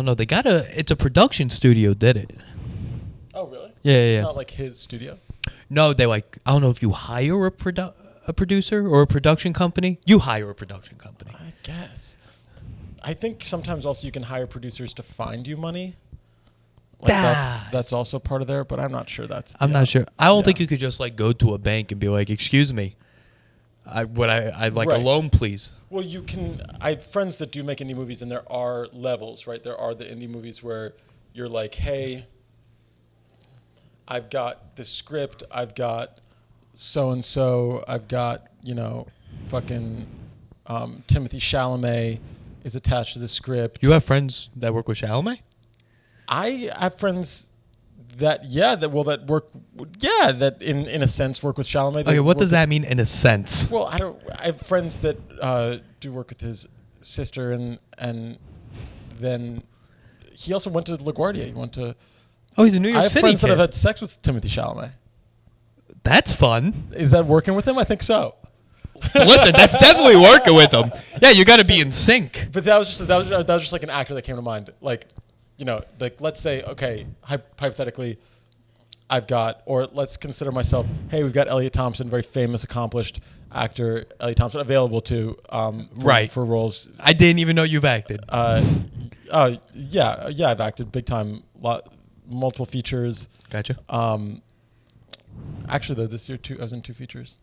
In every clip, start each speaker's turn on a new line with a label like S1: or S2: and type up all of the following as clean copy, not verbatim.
S1: don't know. It's a production studio did it.
S2: Oh, really?
S1: Yeah.
S2: It's not like his studio?
S1: No, they I don't know if you hire a producer or a production company. You hire a production company.
S2: I guess. I think sometimes also you can hire producers to find you money. That's also part of there, but I'm not sure
S1: I'm not sure. I don't think you could just go to a bank and be like, "Excuse me, I'd like a loan, please."
S2: Well, you can. I have friends that do make indie movies, and there are levels, right? There are the indie movies where you're like, "Hey, I've got the script, I've got so and so, I've got fucking Timothy Chalamet is attached to the script."
S1: You have friends that work with Chalamet?
S2: I have friends that in a sense work with Chalamet.
S1: Okay, what does that mean in a sense?
S2: Well, I have friends that do work with his sister, and then he also went to LaGuardia. He went to.
S1: Oh, he's a New York City
S2: I have friends
S1: kid.
S2: that have had sex with Timothy Chalamet.
S1: That's fun.
S2: Is that working with him? I think so.
S1: Listen, that's definitely working with him. Yeah, you got to be in sync.
S2: But that was just like an actor that came to mind. Let's say, okay, hypothetically, let's consider myself, hey, we've got Eliot Thompson, very famous, accomplished actor, Eliot Thompson, available for roles.
S1: I didn't even know you've acted.
S2: Yeah, I've acted big time, multiple features.
S1: Gotcha.
S2: Actually, though, this year I was in 2 features.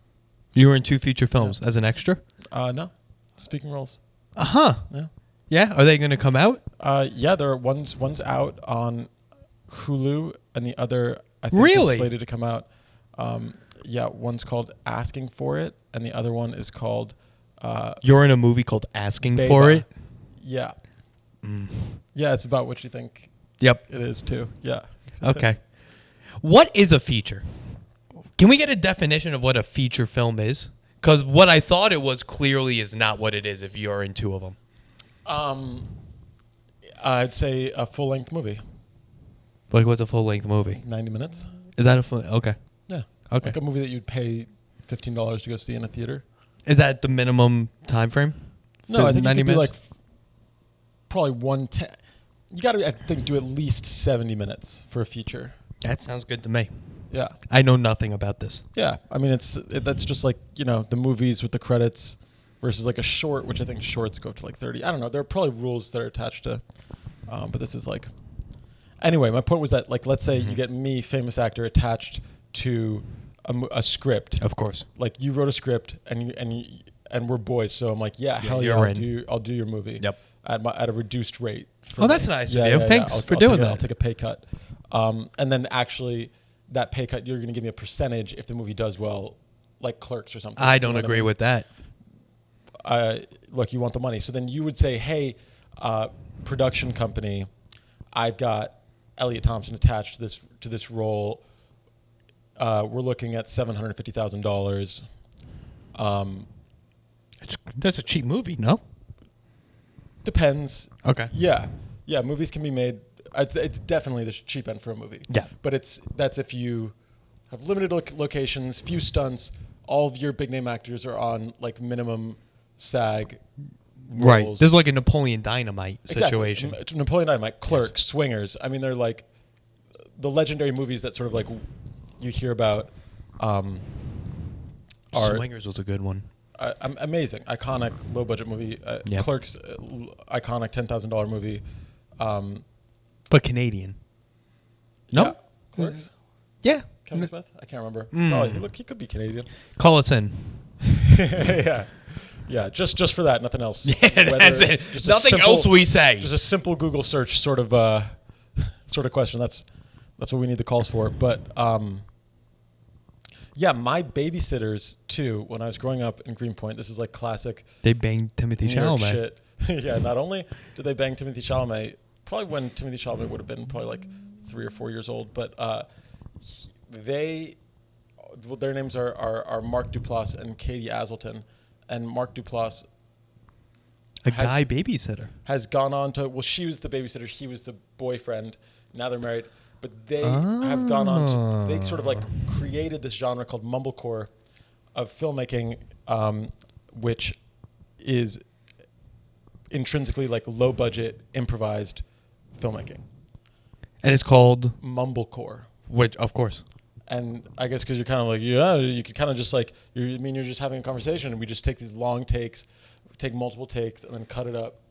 S1: You were in 2 feature films as an extra?
S2: No, speaking roles.
S1: Uh-huh.
S2: Yeah.
S1: Yeah? Are they going to come out?
S2: Yeah, there are one's out on Hulu, and the other I think is slated to come out. One's called Asking for It, and the other one is called.
S1: You're in a movie called Asking
S2: Beta.
S1: for It.
S2: Yeah. Yeah, it's about what you think.
S1: Yep.
S2: It is too. Yeah.
S1: Okay. What is a feature? Can we get a definition of what a feature film is? Because what I thought it was clearly is not what it is if you're in 2 of them.
S2: I'd say a full-length movie.
S1: Like, what's a full-length movie?
S2: 90 minutes.
S1: Is that a full? Okay.
S2: Yeah.
S1: Okay.
S2: Like a movie that you'd pay $15 to go see in a theater.
S1: Is that the minimum time frame?
S2: No, I think
S1: 90
S2: you could
S1: minutes?
S2: do probably 110. You got to, I think, do at least 70 minutes for a feature.
S1: That sounds good to me.
S2: Yeah.
S1: I know nothing about this.
S2: Yeah. I mean, that's just like, the movies with the credits versus like a short, which I think shorts go up to like 30. I don't know. There are probably rules that are attached to, but this is like, anyway, my point was that, like, let's say you get me, famous actor, attached to a script.
S1: Of course.
S2: Like, you wrote a script and we're boys. So I'm like, hell yeah, I'll do your movie.
S1: Yep.
S2: At a reduced rate.
S1: That's nice of you. Thanks for doing that.
S2: I'll take a pay cut. And then actually that pay cut, you're going to give me a percentage if the movie does well, like Clerks or something.
S1: I don't agree with that.
S2: Look, you want the money. So then you would say, hey, production company, I've got Eliot Thompson attached to this role. We're looking at $750,000.
S1: That's a cheap movie, no?
S2: Depends.
S1: Okay.
S2: Yeah. Movies can be made. It's definitely the cheap end for a movie.
S1: Yeah.
S2: But that's if you have limited locations, few stunts. All of your big name actors are on like minimum SAG roles.
S1: Right. There's like a Napoleon Dynamite situation.
S2: Exactly. Napoleon Dynamite, Clerks, Swingers. I mean, they're like the legendary movies that sort of like you hear about.
S1: Swingers was a good one.
S2: Amazing, iconic, low budget movie.
S1: Yep.
S2: Clerks, iconic $10,000 movie.
S1: But Canadian. No?
S2: Yeah. Clerks?
S1: Yeah.
S2: Kevin Smith? I can't remember. Look, he could be Canadian.
S1: Call us in.
S2: Yeah, just for that, nothing else.
S1: Yeah, that's it. Nothing else we say.
S2: Just a simple Google search sort of question. That's what we need the calls for. But my babysitters too, when I was growing up in Greenpoint, this is like classic.
S1: They banged Timothy Chalamet.
S2: Shit. Yeah, not only did they bang Timothy Chalamet, probably when Timothy Chalamet would have been probably like 3 or 4 years old, but their names are Mark Duplass and Katie Aselton, and Mark Duplass,
S1: guy babysitter,
S2: has gone on to, well, she was the babysitter, he was the boyfriend. Now they're married, but they have gone on to, they sort of like created this genre called mumblecore of filmmaking, which is intrinsically like low budget improvised filmmaking.
S1: And it's called,
S2: Mumblecore.
S1: which, of course.
S2: And I guess because you're kind of like, yeah, you could kind of just like, you're just having a conversation, and we just take these long takes, take multiple takes, and then cut it up.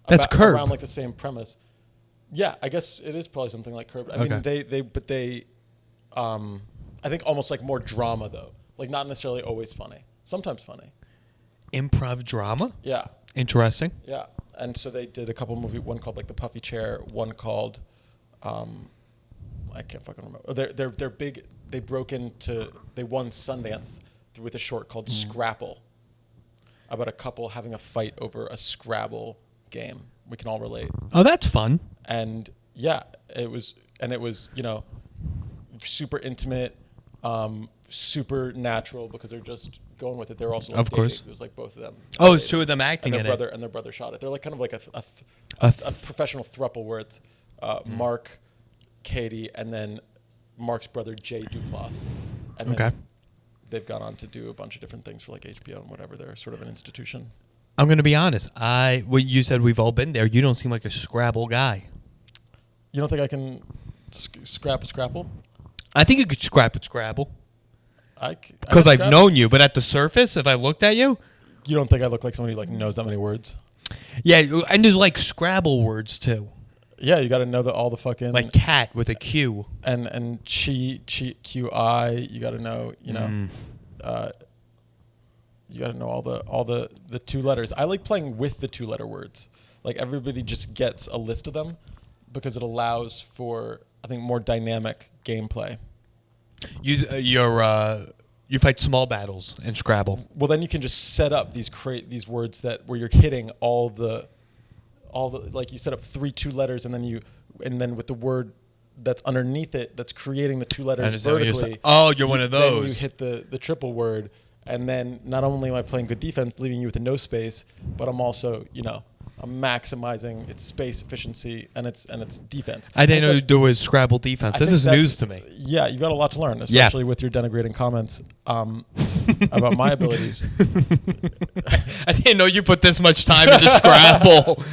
S1: That's Curb.
S2: Around like the same premise. Yeah, I guess it is probably something like Curb. I
S1: Okay.
S2: mean, they, I think almost like more drama though, like not necessarily always funny, sometimes funny.
S1: Improv drama?
S2: Yeah,
S1: Interesting.
S2: yeah. And so they did a couple one called like The Puffy Chair, one called, I can't fucking remember. They're big. They won Sundance with a short called Scrabble, about a couple having a fight over a Scrabble game. We can all relate.
S1: Oh, that's fun.
S2: And yeah, it was, super intimate, super natural because they're just going with it. They're also like
S1: Of course.
S2: dating. It was like both of them.
S1: Oh, it's
S2: dating.
S1: two of them acting
S2: and
S1: in
S2: their
S1: it.
S2: brother and their brother shot it. They're like kind of like
S1: A
S2: a professional throuple where it's Mark, Katie, and then Mark's brother Jay Duplass. And
S1: Okay.
S2: then they've gone on to do a bunch of different things for like HBO and whatever. They're sort of an institution.
S1: I'm going to be honest. When you said we've all been there, you don't seem like a Scrabble guy.
S2: You don't think I can Scrabble?
S1: I think you could scrap at Scrabble.
S2: I
S1: Because I've
S2: Scrabble.
S1: known you, but at the surface, if I looked at you,
S2: You don't think I look like somebody who like knows that many words?
S1: yeah, and there's like Scrabble words too,
S2: Yeah, you got to know all the fucking
S1: like cat with a Q.
S2: and QI. You got to know, you got to know all the two letters. I like playing with the 2-letter words. Like everybody just gets a list of them because it allows for, I think, more dynamic gameplay.
S1: You fight small battles in Scrabble.
S2: Well, then you can just set up these words where you're hitting all the like you set up 3 2 letters and then with the word that's underneath it that's creating the 2 letters vertically.
S1: You're one of
S2: Then you
S1: those.
S2: hit the triple word, and then not only am I playing good defense, leaving you with no space, but I'm also I'm maximizing its space efficiency and its defense.
S1: I didn't know
S2: that's-
S1: there was Scrabble defense.
S2: I
S1: This
S2: think
S1: is
S2: that's-
S1: news to me.
S2: Yeah, you got a lot to learn, especially with your denigrating comments about my abilities.
S1: I didn't know you put this much time into Scrabble.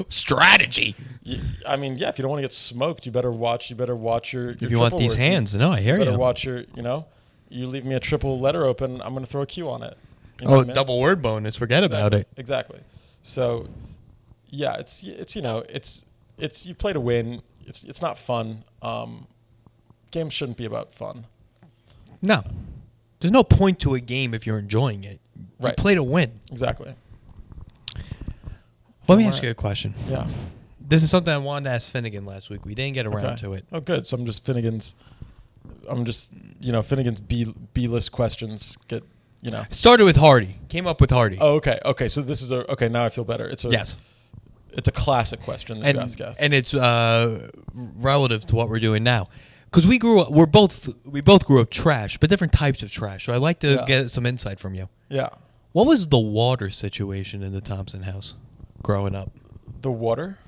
S1: Strategy.
S2: I mean, yeah, if you don't want to get smoked, you better watch your
S1: If you want
S2: triple
S1: these
S2: words.
S1: hands, no, I hear
S2: You better
S1: you.
S2: watch your, you leave me a triple letter open, I'm going to throw a Q on it. You know what I mean?
S1: Double word bonus. Forget about it.
S2: Exactly. So, yeah, it's you play to win. It's not fun. Games shouldn't be about fun.
S1: No. There's no point to a game if you're enjoying it. You
S2: Right.
S1: play to win.
S2: Exactly.
S1: Let me ask you a question.
S2: Yeah.
S1: This is something I wanted to ask Finnegan last week. We didn't get around
S2: Okay.
S1: to it.
S2: Oh, good. So I'm just Finnegan's B-list questions get.
S1: Started with Hardy. Came up with Hardy.
S2: Oh, okay. Okay. So this is okay. Now I feel better.
S1: Yes.
S2: It's a classic question that you ask us.
S1: And it's relative to what we're doing now. Because we both grew up trash, but different types of trash. So I'd like to get some insight from you.
S2: Yeah.
S1: What was the water situation in the Thompson house growing up?
S2: The water?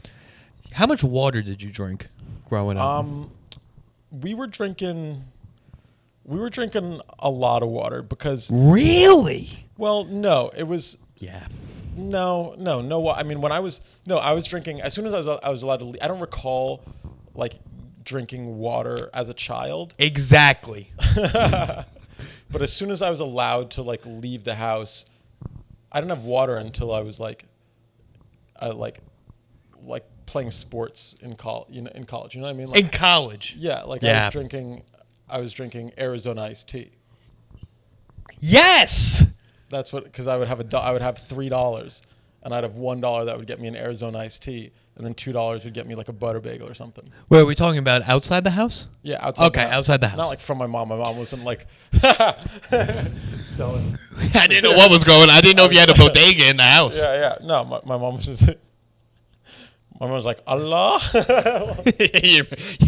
S1: How much water did you drink growing up?
S2: We were drinking a lot of water because
S1: Really?
S2: well, no, it was
S1: Yeah.
S2: no. I mean, I was drinking as soon as I was allowed to leave. I don't recall like drinking water as a child.
S1: Exactly.
S2: But as soon as I was allowed to like leave the house, I didn't have water until I was like playing sports in college. You know what I mean? Like,
S1: In college.
S2: yeah, like
S1: Yeah.
S2: I was drinking Arizona iced tea.
S1: Yes.
S2: That's what, because I would have $3, and I'd have $1 that would get me an Arizona iced tea, and then $2 would get me like a butter bagel or something.
S1: Wait, are we talking about outside the house?
S2: Yeah, outside.
S1: Okay,
S2: the house.
S1: outside the house.
S2: Not like from my mom. My mom wasn't like selling.
S1: I didn't know what was going on. I didn't know if you had a bodega in the house.
S2: Yeah. No, my mom was just. My mom was like, Allah.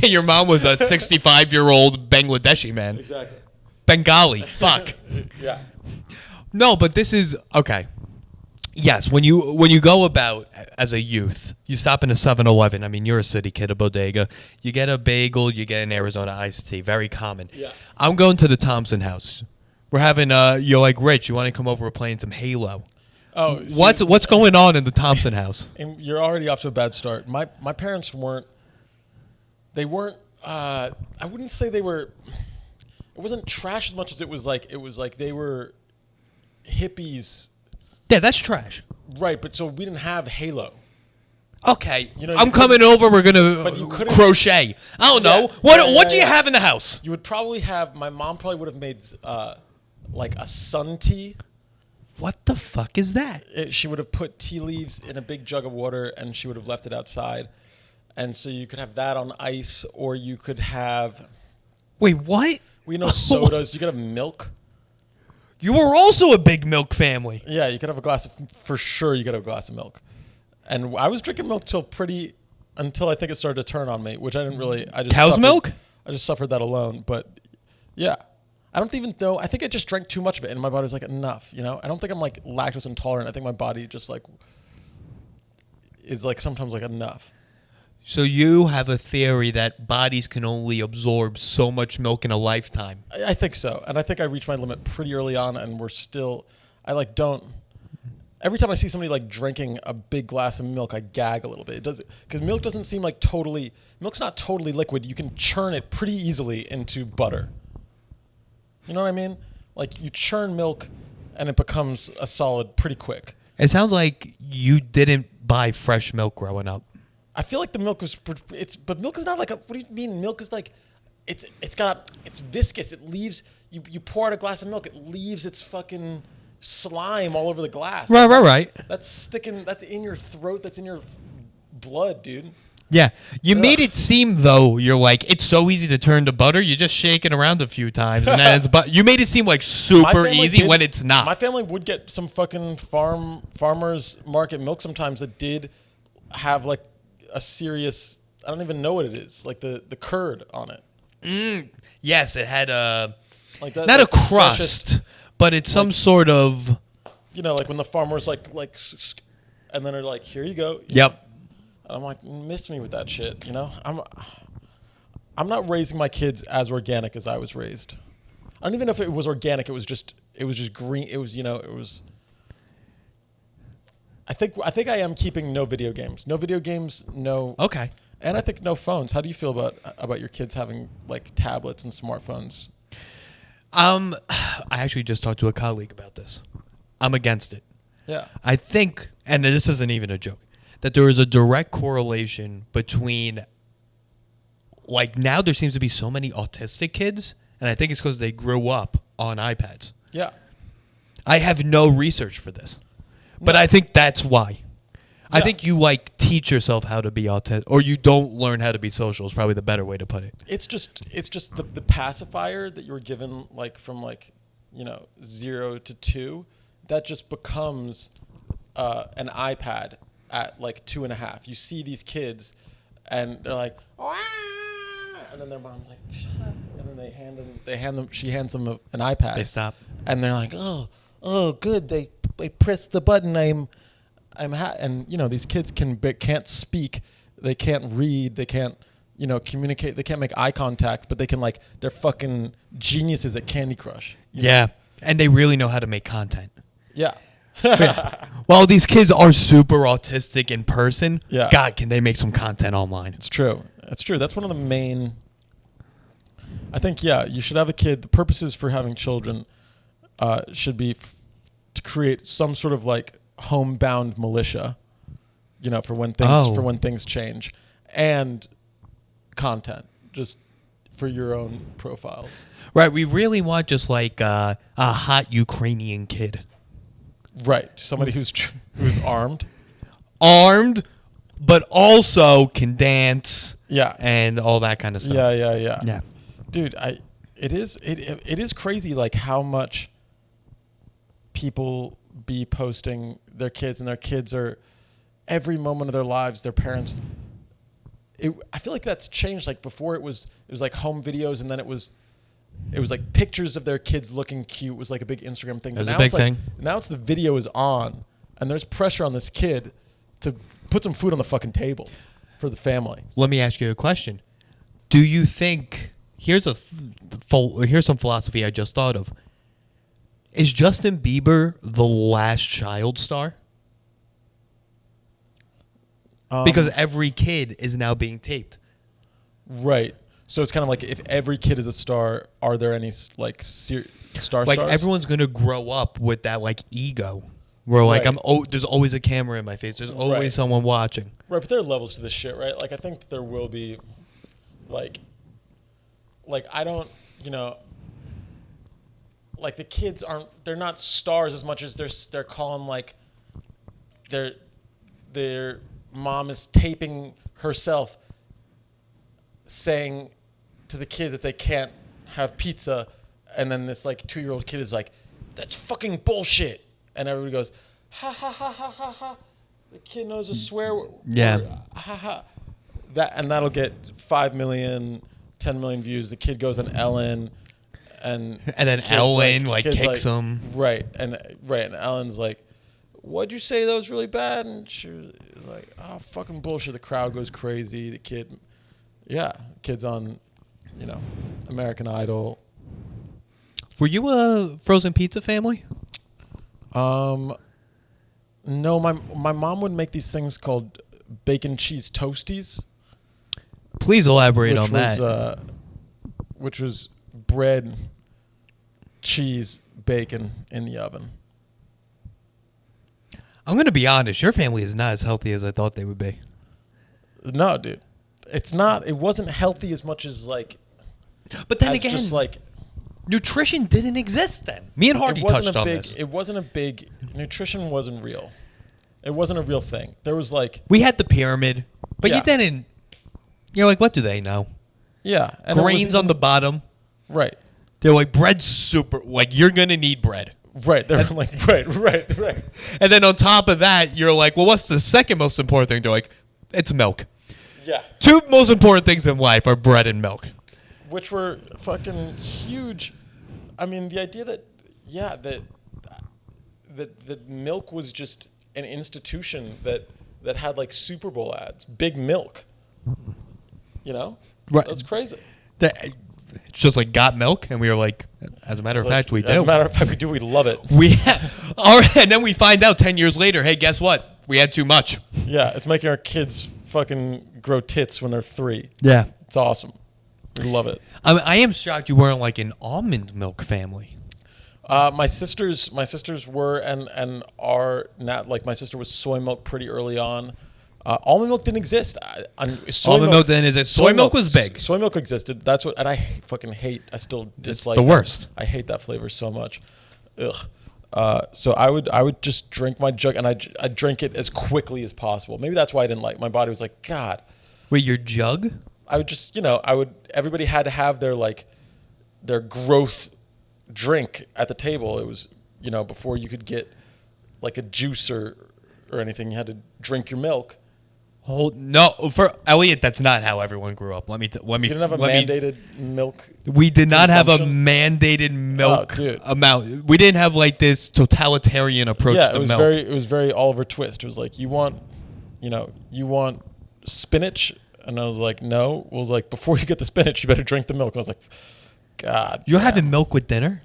S1: your mom was a 65-year-old Bangladeshi man.
S2: Exactly.
S1: Bengali. Fuck.
S2: Yeah.
S1: No, but this is okay. Yes, when you go about as a youth, you stop in a 7-Eleven. I mean, you're a city kid, a bodega. You get a bagel, you get an Arizona iced tea. Very common.
S2: Yeah.
S1: I'm going to the Thompson house. We're having you're like, Rich, you want to come over? We're playing some Halo.
S2: Oh, see,
S1: what's going on in the Thompson house?
S2: and you're already off to a bad start. My parents weren't. They weren't. I wouldn't say they were. It wasn't trash as much as it was like they were hippies.
S1: Yeah, that's trash.
S2: Right, but so we didn't have Halo.
S1: Okay,
S2: You know,
S1: I'm
S2: you
S1: coming over. We're
S2: but
S1: gonna
S2: you couldn't-
S1: crochet. I don't know.
S2: Yeah,
S1: What do you
S2: yeah.
S1: have in the house?
S2: You would probably have. My mom probably would have made like a sun tea.
S1: What the fuck is that?
S2: She would have put tea leaves in a big jug of water and she would have left it outside. And so you could have that on ice, or you could have,
S1: Wait, what?
S2: sodas. You could have milk.
S1: You were also a big milk family.
S2: Yeah, you could have a glass of, for sure you could have a glass of milk. And I was drinking milk until I think it started to turn on me, which I didn't really, I just
S1: Cow's
S2: suffered-
S1: milk?
S2: I just suffered that alone. But yeah, I don't even know. I think I just drank too much of it and my body's like, enough, I don't think I'm like lactose intolerant. I think my body just like is like sometimes like enough.
S1: So you have a theory that bodies can only absorb so much milk in a lifetime.
S2: I think so. And I think I reached my limit pretty early on and we're still, I like don't, every time I see somebody like drinking a big glass of milk, I gag a little bit. It does, because milk doesn't seem like milk's not totally liquid. You can churn it pretty easily into butter. You know what I mean? Like you churn milk and it becomes a solid pretty quick.
S1: It sounds like you didn't buy fresh milk growing up.
S2: I feel like the milk but milk is not like what do you mean? Milk is like, it's viscous. It leaves, you pour out a glass of milk, it leaves its fucking slime all over the glass.
S1: Right.
S2: That's in your throat, that's in your blood, dude.
S1: Yeah. You
S2: Ugh.
S1: made it seem, though, you're like, it's so easy to turn to butter. You just shake it around a few times. And then you made it seem like
S2: My
S1: super
S2: family
S1: easy when it's
S2: My
S1: not.
S2: family would get some fucking farmer's market milk sometimes that did have like a serious, I don't even know what it is, like the curd on it.
S1: Yes, it had
S2: Like that,
S1: not a
S2: like the freshest-
S1: crust, but it's some sort of...
S2: like when the farmer's like, and then they're like, here you go.
S1: Yep.
S2: And I'm like, miss me with that shit, I'm not raising my kids as organic as I was raised. I don't even know if it was organic. It was just green. It was, I think I am keeping no video games. No video games, no.
S1: Okay.
S2: And I think no phones. How do you feel about your kids having like tablets and smartphones?
S1: I actually just talked to a colleague about this. I'm against it.
S2: Yeah.
S1: I think, and this isn't even a joke, that there is a direct correlation between, like, now there seems to be so many autistic kids, and I think it's because they grew up on iPads.
S2: Yeah.
S1: I have no research for this, but
S2: No.
S1: I think that's why. I
S2: Yeah.
S1: think you, like, teach yourself how to be autistic, or you don't learn how to be social is probably the better way to put it.
S2: It's just the pacifier that you were given like from 0 to 2, that just becomes an iPad at like 2.5. You see these kids and they're like, "Wah!" And then their mom's like, shut up. And then she hands them an iPad.
S1: They stop.
S2: And they're like, oh, good. They pressed the button. And these kids can't speak. They can't read. They can't, communicate. They can't make eye contact, but they can they're fucking geniuses at Candy Crush.
S1: Yeah. And they really know how to make content.
S2: Yeah.
S1: While these kids are super autistic in person,
S2: Yeah.
S1: God, can they make some content online?
S2: It's true. That's true. That's one of the main. I think, yeah, you should have a kid. The purposes for having children should be to create some sort of homebound militia, for when things change, and content just for your own profiles.
S1: Right. We really want just a hot Ukrainian kid.
S2: Right. Somebody who's armed.
S1: Armed, but also can dance.
S2: Yeah.
S1: And all that kind of stuff.
S2: Yeah. Dude, it is crazy how much people be posting their kids, and their kids are every moment of their lives, their parents. I feel like that's changed. Before it was home videos, and then it was pictures of their kids looking cute was a big Instagram thing.
S1: It was
S2: But
S1: a
S2: now
S1: big
S2: it's
S1: thing.
S2: now it's the video is on, and there's pressure on this kid to put some food on the fucking table for the family.
S1: Let me ask you a question. Do you think here's some philosophy I just thought of. Is Justin Bieber the last child star? Because every kid is now being taped.
S2: Right. So it's kind of like if every kid is a star, are there any like stars?
S1: Like everyone's gonna grow up with that like ego, where like
S2: Right.
S1: there's always a camera in my face. There's always
S2: Right.
S1: someone watching.
S2: Right, but there are levels to this shit, right? Like I think there will be, like I don't, like the kids they're not stars as much as they're calling like their mom is taping herself saying to the kid that they can't have pizza, and then this like 2-year-old kid is like, that's fucking bullshit, and everybody goes ha ha ha ha ha ha. The kid knows a swear word.
S1: Yeah.
S2: Ha ha. That'll get 5 million, 10 million views. The kid goes on Ellen, and
S1: then
S2: kid's
S1: Ellen like
S2: kid's
S1: kicks him.
S2: Right, and Ellen's like, what'd you say that was really bad? And she was like, oh, fucking bullshit. The crowd goes crazy. The kid's on, American Idol.
S1: Were you a frozen pizza family?
S2: No, my mom would make these things called bacon cheese toasties.
S1: Please elaborate on that.
S2: Which was bread, cheese, bacon in the oven.
S1: I'm gonna be honest. Your family is not as healthy as I thought they would be.
S2: No, dude, it's not. It wasn't healthy as much as like.
S1: But then
S2: as
S1: again,
S2: just like
S1: nutrition didn't exist then. Me and Hardy touched on this.
S2: It wasn't a big. Nutrition wasn't real. It wasn't a real thing. There was like.
S1: We had the pyramid, but you didn't. You're like, what do they know?
S2: Yeah, and
S1: grains on the bottom.
S2: Right.
S1: They're like, bread's super. Like, you're gonna need bread.
S2: Right. They're like, right.
S1: And then on top of that, you're like, well, what's the second most important thing? They're like, it's milk.
S2: Yeah.
S1: 2 most important things in life are bread and milk.
S2: Which were fucking huge. I mean, the idea that milk was just an institution that had like Super Bowl ads, big milk.
S1: Right.
S2: That's crazy.
S1: It's just like got milk, and we were like, as a matter of fact, we do.
S2: As a matter of fact, we do. We love it.
S1: All right, and then we find out 10 years later, hey, guess what? We had too much.
S2: Yeah, it's making our kids fucking grow tits when they're 3.
S1: Yeah.
S2: It's awesome. We love it.
S1: I am shocked you weren't like an almond milk family.
S2: My sisters were and are not. Like my sister was soy milk pretty early on. Almond milk didn't exist.
S1: Almond milk didn't exist. Soy milk was big.
S2: Soy milk existed. That's what, and I fucking hate. I still dislike.
S1: It's the worst.
S2: I hate that flavor so much. Ugh. So I would just drink my jug, and I'd drink it as quickly as possible. Maybe that's why I didn't like. My body was like, God.
S1: Wait, your jug?
S2: I would just, everybody had to have their growth drink at the table. It was, before you could get like a juice or anything, you had to drink your milk.
S1: Oh no, for Eliot, that's not how everyone grew up. Let me.
S2: You didn't have a mandated milk.
S1: We did not have a
S2: consumption?
S1: mandated milk
S2: dude.
S1: amount. We didn't have like this totalitarian approach to milk.
S2: It was very Oliver Twist. It was like, you want spinach, and I was like, no. It was like, before you get the spinach, you better drink the milk. I was like, God.
S1: You're having milk with dinner?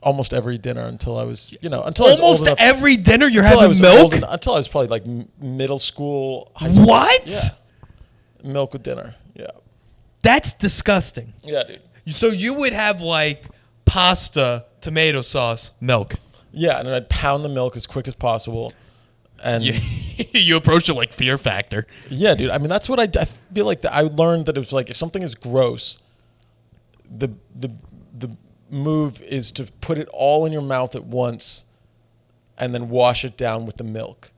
S2: Almost every dinner until I was,
S1: almost every dinner you're having milk?
S2: Until I was probably like middle school, high school.
S1: What?
S2: Yeah. Milk with dinner. Yeah.
S1: That's disgusting.
S2: Yeah, dude.
S1: So you would have like pasta, tomato sauce, milk.
S2: Yeah, and then I'd pound the milk as quick as possible. And
S1: you approach it like Fear Factor.
S2: Yeah, dude. I mean, that's what I feel like. I learned that it was like, if something is gross, the move is to put it all in your mouth at once and then wash it down with the milk.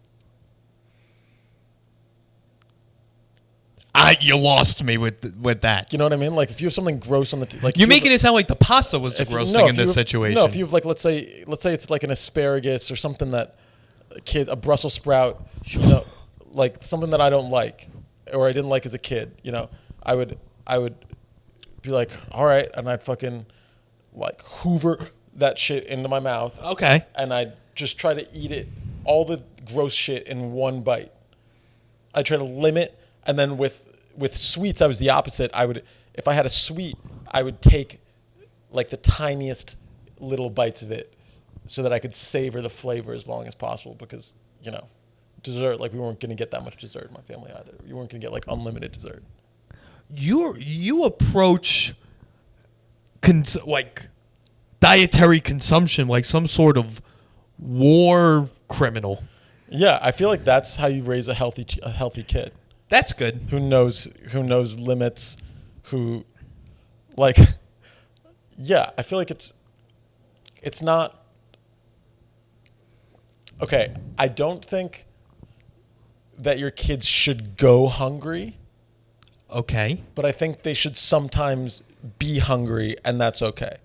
S1: You lost me with that.
S2: You know what I mean? Like, if you have something gross on the like,
S1: you're making it sound like the pasta was the gross thing in this situation.
S2: No, if you have like, let's say it's like an asparagus or something that a Brussels sprout, like something that I don't like or I didn't like as a kid. I would be like, all right, and I'd fucking like hoover that shit into my mouth.
S1: Okay.
S2: And I'd just try to eat it, all the gross shit in one bite. I try to limit, and then with sweets, I was the opposite. If I had a sweet, I would take like the tiniest little bites of it so that I could savor the flavor as long as possible, because, you know, dessert, like, we weren't going to get that much dessert in my family either. You weren't going to get, like, unlimited dessert.
S1: You approach like dietary consumption like some sort of war criminal.
S2: Yeah, I feel like that's how you raise a healthy kid.
S1: That's good.
S2: Who knows limits, who, like, yeah, I feel like it's not, okay, I don't think that your kids should go hungry.
S1: Okay.
S2: But I think they should sometimes be hungry, and that's okay.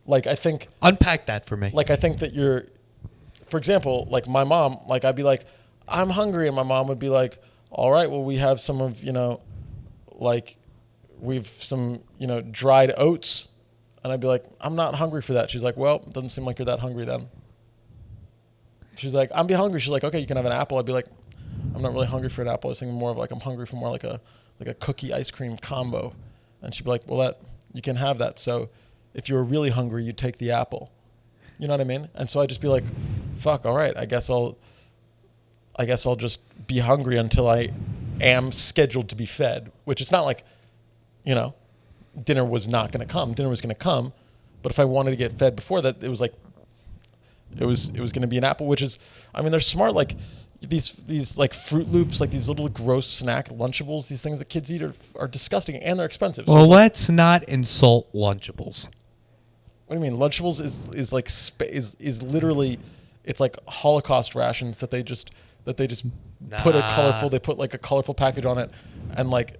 S2: Like, I think...
S1: Unpack that for me.
S2: Like, I think that for example, like, my mom, like, I'd be like, I'm hungry, and my mom would be like, all right, well, we have some of, you know, like, we've some, you know, dried oats. And I'd be like, I'm not hungry for that. She's like, well, it doesn't seem like you're that hungry then. She's like, I'm be hungry. She's like, okay, you can have an apple. I'd be like, I'm not really hungry for an apple. I was thinking more of, like, I'm hungry for more like a cookie ice cream combo. And she'd be like, well, you can have that. So if you were really hungry, you'd take the apple. You know what I mean? And so I'd just be like, fuck, all right, I guess I'll just be hungry until I am scheduled to be fed, which is not like, you know, dinner was not going to come. Dinner was going to come. But if I wanted to get fed before that, it was like, it was going to be an apple, which is, I mean, they're smart. Like, these like Fruit Loops, like these little gross snack Lunchables, these things that kids eat are disgusting, and they're expensive. So
S1: well, let's not insult Lunchables.
S2: What do you mean? Lunchables is like is literally, it's like Holocaust rations that they just put like a colorful package on it, and like,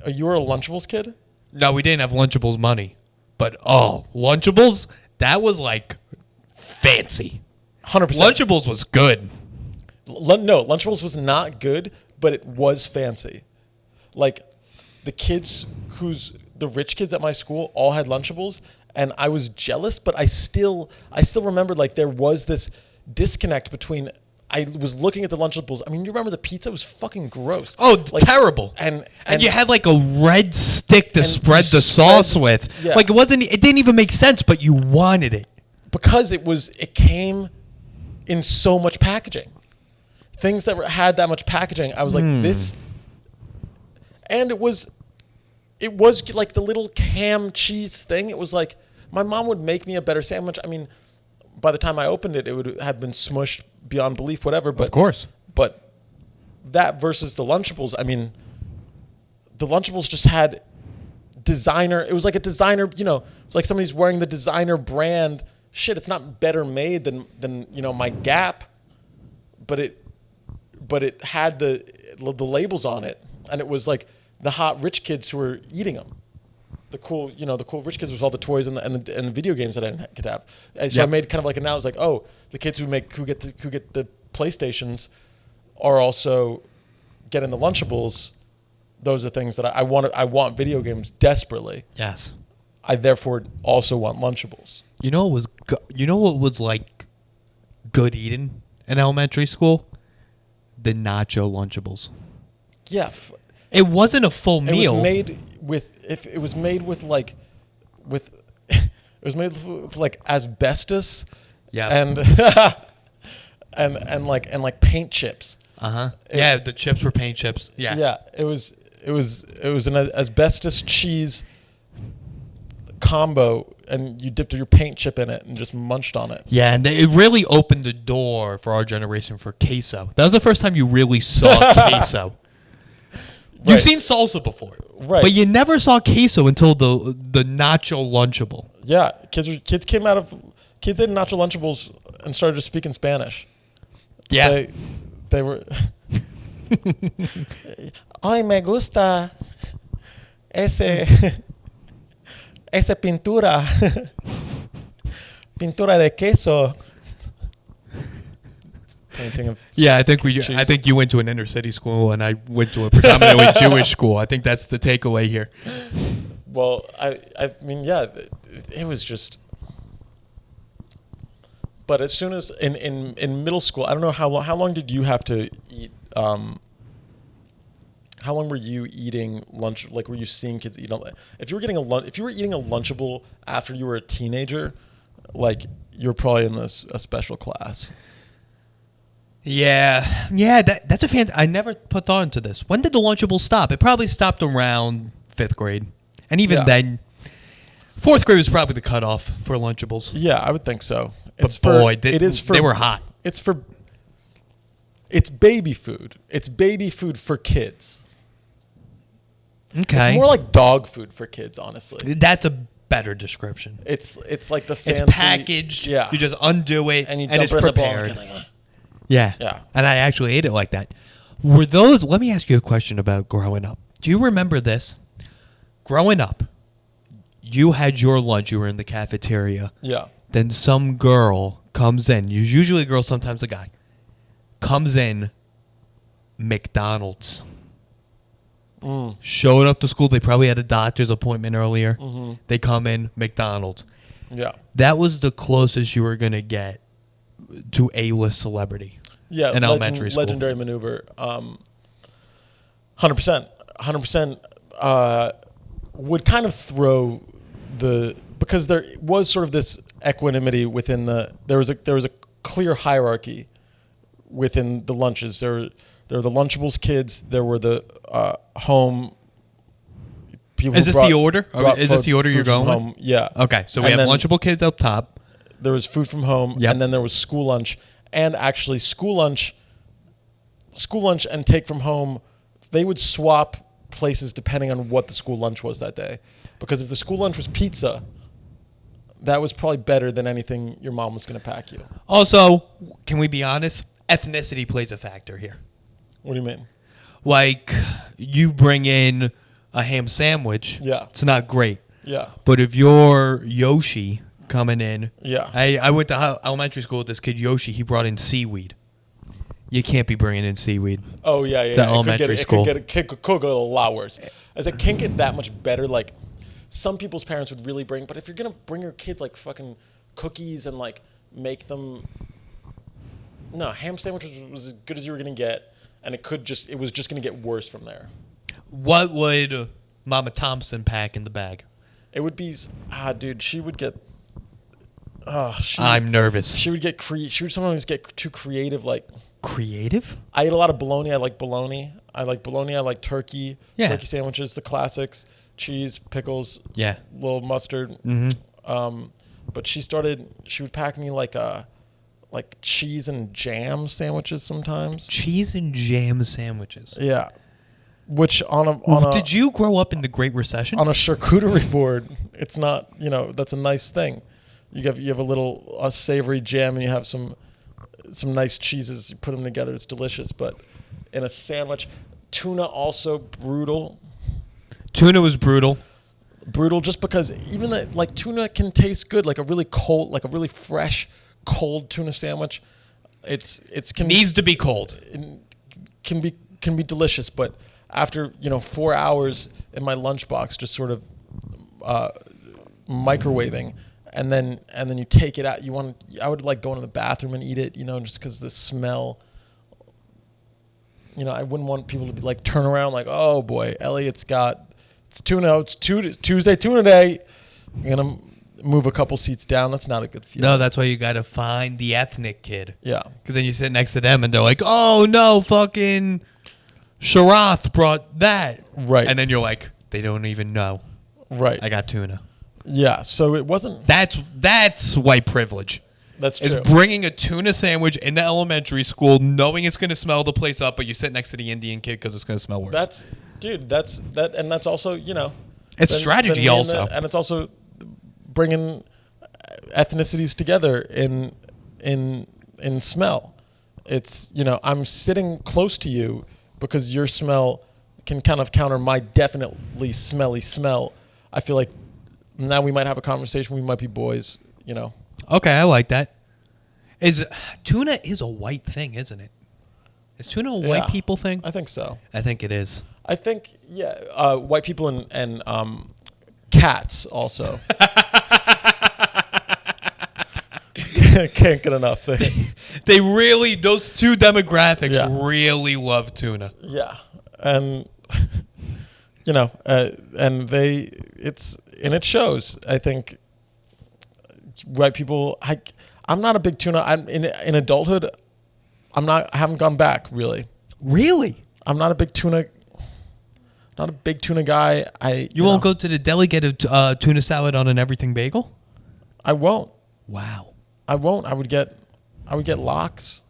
S2: you were a Lunchables kid?
S1: No, we didn't have Lunchables money, but Lunchables, that was like fancy.
S2: 100%.
S1: Lunchables was good.
S2: No, Lunchables was not good, but it was fancy. Like, the rich kids at my school all had Lunchables, and I was jealous, but I still remembered, like, there was this disconnect between, I was looking at the Lunchables. I mean, you remember the pizza was fucking gross.
S1: Oh,
S2: like,
S1: terrible.
S2: And
S1: you had like a red stick to spread the sauce with.
S2: Yeah.
S1: Like, it didn't even make sense, but you wanted it.
S2: Because it came in so much packaging. Things that had that much packaging, I was like, this. And it was like the little ham cheese thing. It was like, my mom would make me a better sandwich. I mean, by the time I opened it, it would have been smushed beyond belief, whatever. But,
S1: of course.
S2: But that versus the Lunchables, I mean, the Lunchables just had designer. It was like a designer, you know, it's like somebody's wearing the designer brand. Shit, it's not better made than you know, my Gap, but it had the labels on it, and it was like the hot rich kids who were eating them. The cool rich kids was all the toys and the video games that I didn't get to have. And so I made kind of like, and now it's like, oh, the kids who get the PlayStations are also getting the Lunchables. Those are things that I want. I want video games desperately.
S1: Yes.
S2: I therefore also want Lunchables.
S1: You know what was like good eating in elementary school? The nacho Lunchables.
S2: Yeah.
S1: It wasn't a full meal.
S2: It was made with like asbestos.
S1: Yeah.
S2: And like paint chips.
S1: Uh-huh. Yeah, the chips were paint chips. Yeah.
S2: Yeah. It was an asbestos cheese combo, and you dipped your paint chip in it and just munched on it.
S1: Yeah, and it really opened the door for our generation for queso. That was the first time you really saw queso. Right. You've seen salsa before,
S2: right?
S1: But you never saw queso until the nacho Lunchable.
S2: Yeah, kids ate nacho Lunchables and started speaking Spanish.
S1: Yeah,
S2: they were. Ay, me gusta esa pintura de queso. Painting of
S1: I think you went to an inner city school and I went to a predominantly Jewish school. I think that's the takeaway here.
S2: Well, I mean, yeah, it was just. But as soon as in middle school, I don't know how long did you have to eat? How long were you eating lunch? Like, were you seeing kids eat? If you were eating a Lunchable after you were a teenager, like you're probably in a special class.
S1: Yeah. That's a fan. I never put thought into this. When did the Lunchables stop? It probably stopped around 5th grade, and even then, 4th grade was probably the cutoff for Lunchables.
S2: Yeah, I would think so.
S1: They were hot.
S2: It's baby food. It's baby food for kids.
S1: Okay.
S2: It's more like dog food for kids, honestly.
S1: That's a better description.
S2: It's like the fancy.
S1: It's packaged.
S2: Yeah.
S1: You just undo it,
S2: and
S1: it's
S2: it
S1: prepared.
S2: in the bowl and
S1: Yeah. And I actually ate it like that. Let me ask you a question about growing up. Do you remember this? Growing up, you had your lunch. You were in the cafeteria.
S2: Yeah.
S1: Then some girl comes in. Usually a girl, sometimes a guy. Comes in, McDonald's. Showed up to school. They probably had a doctor's appointment earlier. Mm-hmm. They come in, McDonald's.
S2: Yeah.
S1: That was the closest you were going to get to A-list celebrity.
S2: Yeah.
S1: In elementary school.
S2: Legendary maneuver. 100%. Would kind of throw because there was sort of this equanimity within there was a clear hierarchy within the lunches. There were the Lunchables kids. There were the home people.
S1: Is this the order? Is this the order you're going
S2: home.
S1: with?
S2: Yeah.
S1: Okay, so we have Lunchable kids up top.
S2: There was food from home, and then there was school lunch, and actually school lunch and take from home. They would swap places depending on what the school lunch was that day, because if the school lunch was pizza, that was probably better than anything your mom was going to pack you.
S1: Also, can we be honest? Ethnicity plays a factor here.
S2: What do you mean?
S1: Like, you bring in a ham sandwich.
S2: Yeah.
S1: It's not great.
S2: Yeah.
S1: But if you're Yoshi coming in.
S2: Yeah.
S1: I went to elementary school with this kid, Yoshi. He brought in seaweed. You can't be bringing in seaweed.
S2: Oh, yeah.
S1: To elementary school.
S2: It could go a lot worse. I think it can't get that much better. Like, some people's parents would really bring, but if you're going to bring your kid, like, fucking cookies and, like, make them... No, ham sandwich was as good as you were going to get, and it was just going to get worse from there. What
S1: would Mama Thompson pack in the bag?
S2: It would be... dude, she would get...
S1: I'm nervous.
S2: She would sometimes get too creative, like...
S1: Creative?
S2: I ate a lot of bologna. I like bologna. I like turkey.
S1: Yeah.
S2: Turkey sandwiches, the classics. Cheese, pickles.
S1: Yeah.
S2: Little mustard.
S1: Mm-hmm.
S2: But she would pack me like cheese and jam sandwiches sometimes.
S1: Cheese and jam sandwiches.
S2: Yeah. Which
S1: did you grow up in the Great Recession?
S2: On a charcuterie board, it's not, that's a nice thing. You have a savory jam and you have some nice cheeses. You put them together, it's delicious. But in a sandwich, tuna also brutal.
S1: Tuna was brutal.
S2: Brutal, just because even tuna can taste good, like a really cold, like a really fresh, cold tuna sandwich.
S1: Needs to be cold.
S2: It can be delicious, but after 4 hours in my lunchbox, just sort of microwaving, and then you take it out. I would like go into the bathroom and eat it, just because the smell. I wouldn't want people to be like turn around like, oh boy, Elliot's got. It's tuna. It's Tuesday tuna day. I'm gonna move a couple seats down. That's not a good feeling.
S1: No, that's why you gotta find the ethnic kid.
S2: Yeah.
S1: Because then you sit next to them and they're like, "Oh no, fucking Sharath brought that."
S2: Right.
S1: And then you're like, they don't even know.
S2: Right.
S1: I got tuna.
S2: Yeah. So it wasn't.
S1: That's white privilege.
S2: That's true.
S1: Is bringing a tuna sandwich into elementary school, knowing it's going to smell the place up, but you sit next to the Indian kid because it's going to smell worse.
S2: That's also
S1: It's strategy also,
S2: and it's also bringing ethnicities together in smell. It's I'm sitting close to you because your smell can kind of counter my definitely smelly smell. I feel like now we might have a conversation. We might be boys.
S1: Okay, I like that. Tuna is a white thing, isn't it? Is tuna a white people thing?
S2: I think so.
S1: I think it is.
S2: I think, white people and cats also. Can't get enough.
S1: They really, those two demographics really love tuna.
S2: Yeah. And, and it shows, I think. White people. I'm not a big tuna. I'm in adulthood. I haven't gone back really.
S1: Really?
S2: I'm not a big tuna. Not a big tuna guy.
S1: You won't go to the deli, get a tuna salad on an everything bagel?
S2: I won't.
S1: Wow.
S2: I won't. I would get lox.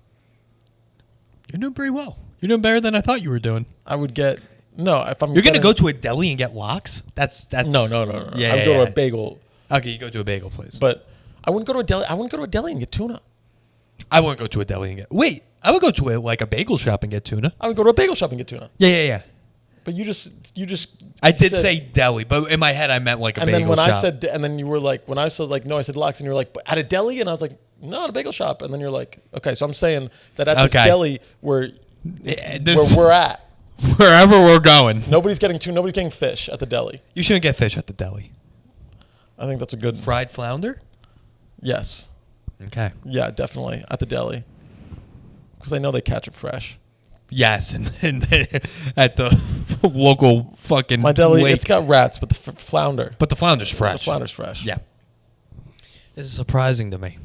S1: You're doing pretty well. You're doing better than I thought you were doing.
S2: I would get no. If I'm
S1: You're gonna go to a deli and get lox? That's
S2: no.
S1: Yeah,
S2: I would go to a bagel.
S1: Okay, you go to a bagel place.
S2: But I wouldn't go to a deli. I wouldn't go to a deli and get tuna.
S1: I wouldn't go to a deli and get. Wait, I would go to a bagel shop and get tuna.
S2: I would go to a bagel shop and get tuna.
S1: Yeah.
S2: But you just.
S1: I did say deli, but in my head I meant like a bagel shop.
S2: And then when I said, and then you were like, when I said like, no, I said lox, and you were like, but at a deli, and I was like, no, at a bagel shop, and then you're like, okay, so I'm saying that at this deli where we're at,
S1: wherever we're going,
S2: nobody's getting fish at the deli.
S1: You shouldn't get fish at the deli.
S2: I think that's a good
S1: fried flounder.
S2: Yes.
S1: Okay.
S2: Yeah, definitely at the deli, because I know they catch it fresh.
S1: Yes, and at the local fucking
S2: my deli,
S1: lake.
S2: It's got rats, but the flounder.
S1: But the flounder's fresh.
S2: The flounder's fresh.
S1: Yeah. This is surprising to me.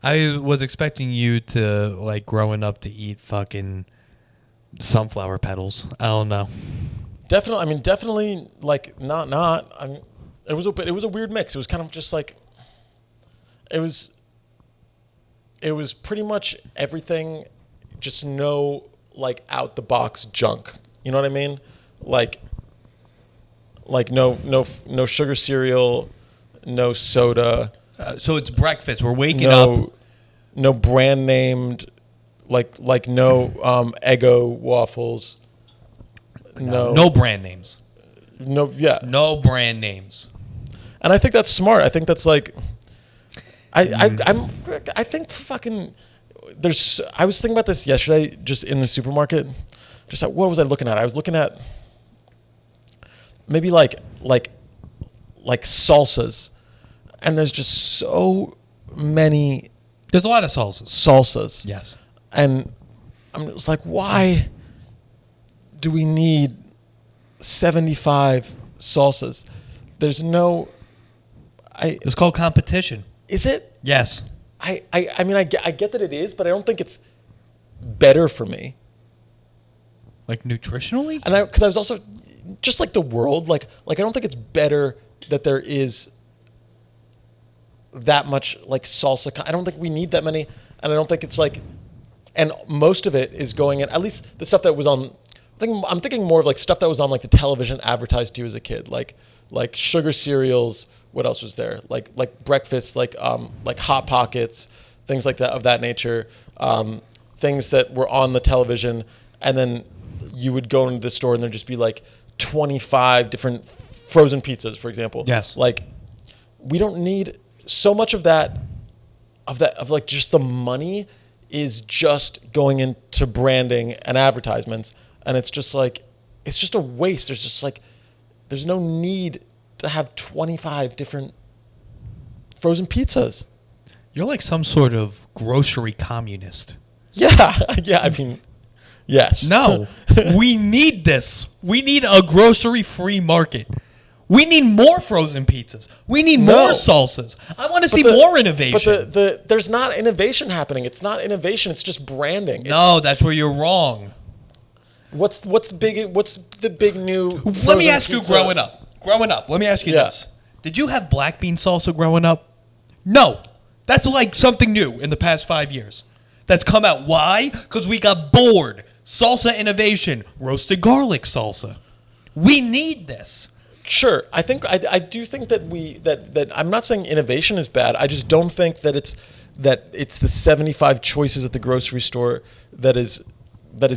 S1: I was expecting you to, like, growing up to eat fucking sunflower petals. I don't know.
S2: Definitely, like, not. I mean, it was a weird mix. It was kind of just like, it was pretty much everything, just no, like, out the box junk. You know what I mean? Like no sugar cereal, no soda.
S1: So it's breakfast. We're waking up.
S2: No brand named, like no Eggo waffles.
S1: No brand names.
S2: No, yeah.
S1: No brand names.
S2: And I think that's smart. I think that's like, I think fucking. I was thinking about this yesterday, just in the supermarket. Just what was I looking at? I was looking at maybe like salsas, and there's just so many.
S1: There's a lot of salsas.
S2: Salsas.
S1: Yes.
S2: And I'm just like, why do we need 75 salsas? There's no.
S1: It's called competition.
S2: Is it?
S1: Yes.
S2: I mean, I get that it is, but I don't think it's better for me.
S1: Like nutritionally?
S2: And because I was also just like the world, like I don't think it's better that there is that much like salsa. I don't think we need that many, and I don't think it's like, and most of it is going in. At least the stuff that was on. I'm thinking more of like stuff that was on like the television advertised to you as a kid, like sugar cereals. What else was there? Like breakfast, like Hot Pockets, things like that of that nature. Things that were on the television, and then you would go into the store and there'd just be like 25 different frozen pizzas, for example.
S1: Yes.
S2: Like, we don't need so much of that. Of like just the money is just going into branding and advertisements, and it's just like it's just a waste. There's no need to have 25 different frozen pizzas.
S1: You're like some sort of grocery communist.
S2: Yeah. I mean, yes.
S1: No, we need this. We need a grocery-free market. We need more frozen pizzas. We need more salsas. I want to see more innovation.
S2: But there's not innovation happening. It's not innovation. It's just branding.
S1: No, that's where you're wrong.
S2: What's the big new?
S1: Let me ask
S2: pizza?
S1: you, growing up. Let me ask you this: did you have black bean salsa growing up? No, that's like something new in the past 5 years. That's come out. Why? Because we got bored. Salsa innovation, roasted garlic salsa. We need this.
S2: Sure, I do think that I'm not saying innovation is bad. I just don't think that it's the 75 choices at the grocery store that is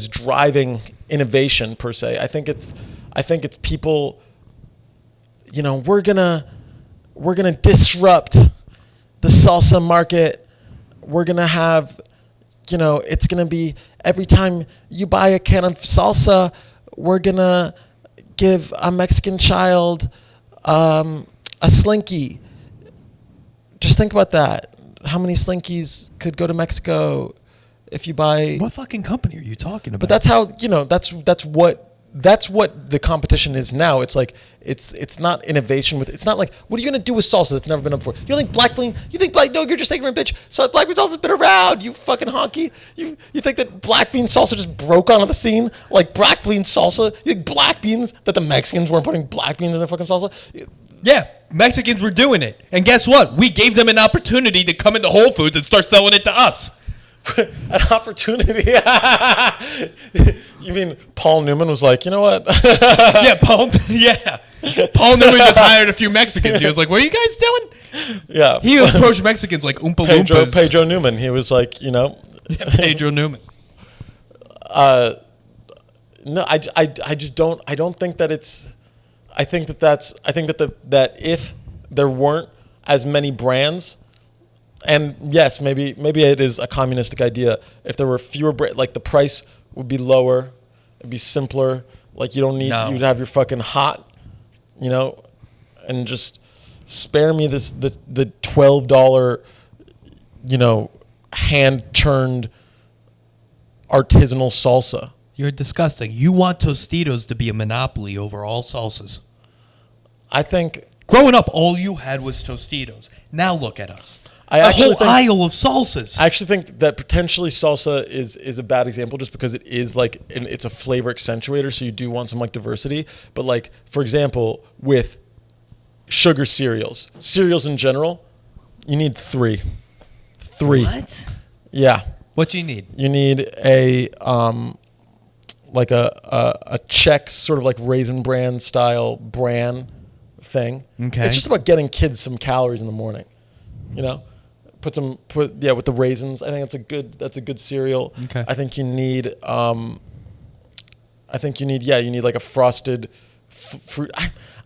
S2: driving innovation per se. I think it's people. You know, we're gonna disrupt the salsa market. We're gonna have, you know, it's gonna be every time you buy a can of salsa, we're gonna give a Mexican child a Slinky. Just think about that. How many Slinkies could go to Mexico if you buy?
S1: What fucking company are you talking about?
S2: But that's how, you know, that's what that's what the competition is now. It's like it's not innovation with. It's not like, what are you gonna do with salsa that's never been done before? You think black bean? You think no? You're just ignorant, bitch. So black bean salsa's been around. You fucking honky. You think that black bean salsa just broke onto the scene like black bean salsa? You think black beans, that the Mexicans weren't putting black beans in their fucking salsa?
S1: Yeah, Mexicans were doing it, and guess what? We gave them an opportunity to come into Whole Foods and start selling it to us.
S2: An opportunity. You mean Paul Newman was like, you know what?
S1: Yeah, Paul Newman just hired a few Mexicans. He was like, what are you guys doing?
S2: Yeah.
S1: He approached Mexicans like Oompa Loompas.
S2: Pedro Newman. He was like, you know.
S1: Yeah, Pedro Newman.
S2: No, I just don't. I don't think that it's. I think that if there weren't as many brands, and yes, maybe it is a communistic idea. If there were fewer like the price would be lower, it'd be simpler. Like you don't need you'd have your fucking hot, you know, and just spare me the $12, you know, hand churned artisanal salsa.
S1: You're disgusting. You want Tostitos to be a monopoly over all salsas. I think growing up, all you had was Tostitos. Now look at us. A whole aisle of salsas.
S2: I actually think that potentially salsa is a bad example just because it is like, it's a flavor accentuator, so you do want some like diversity. But like, for example, with sugar cereals in general, you need three.
S1: What?
S2: Yeah.
S1: What do you need?
S2: You need a like a Chex sort of like Raisin Bran style bran thing.
S1: Okay.
S2: It's just about getting kids some calories in the morning. You know, with the raisins. I think that's a good cereal.
S1: Okay.
S2: I think you need you need like a frosted fruit.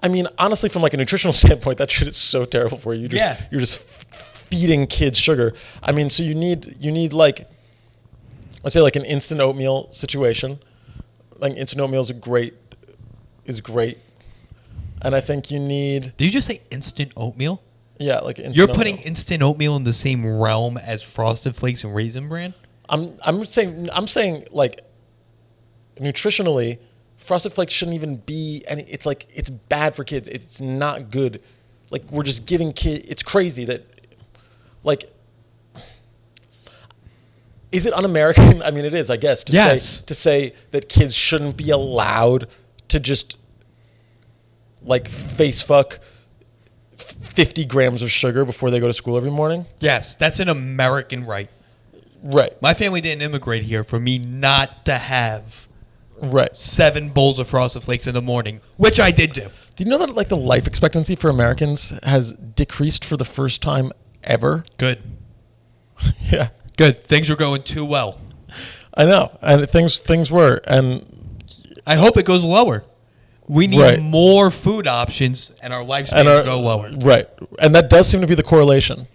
S2: I mean, honestly, from like a nutritional standpoint, that shit is so terrible for you. You're just feeding kids sugar. I mean, so you need like, let's say like an instant oatmeal situation. Like instant oatmeal is great. And I think you need.
S1: Did you just say instant oatmeal?
S2: Yeah, like instant
S1: You're
S2: oatmeal.
S1: putting instant oatmeal in the same realm as Frosted Flakes and Raisin Bran?
S2: I'm saying like nutritionally, Frosted Flakes shouldn't even be any. It's like it's bad for kids. It's not good. Like we're just giving kids. It's crazy that, like, is it un-American? I mean, it is, I guess. To say that kids shouldn't be allowed to just like face fuck 50 grams of sugar before they go to school every morning.
S1: Yes, that's an American right.
S2: Right.
S1: My family didn't immigrate here for me not to have 7 bowls of Frosted Flakes in the morning, which I did do.
S2: Do you know that like the life expectancy for Americans has decreased for the first time ever?
S1: Good.
S2: Yeah.
S1: Good. Things were going too well.
S2: I know. And things were. And
S1: I hope it goes lower. We need more food options and our lifespan to go lower.
S2: Right. And that does seem to be the correlation.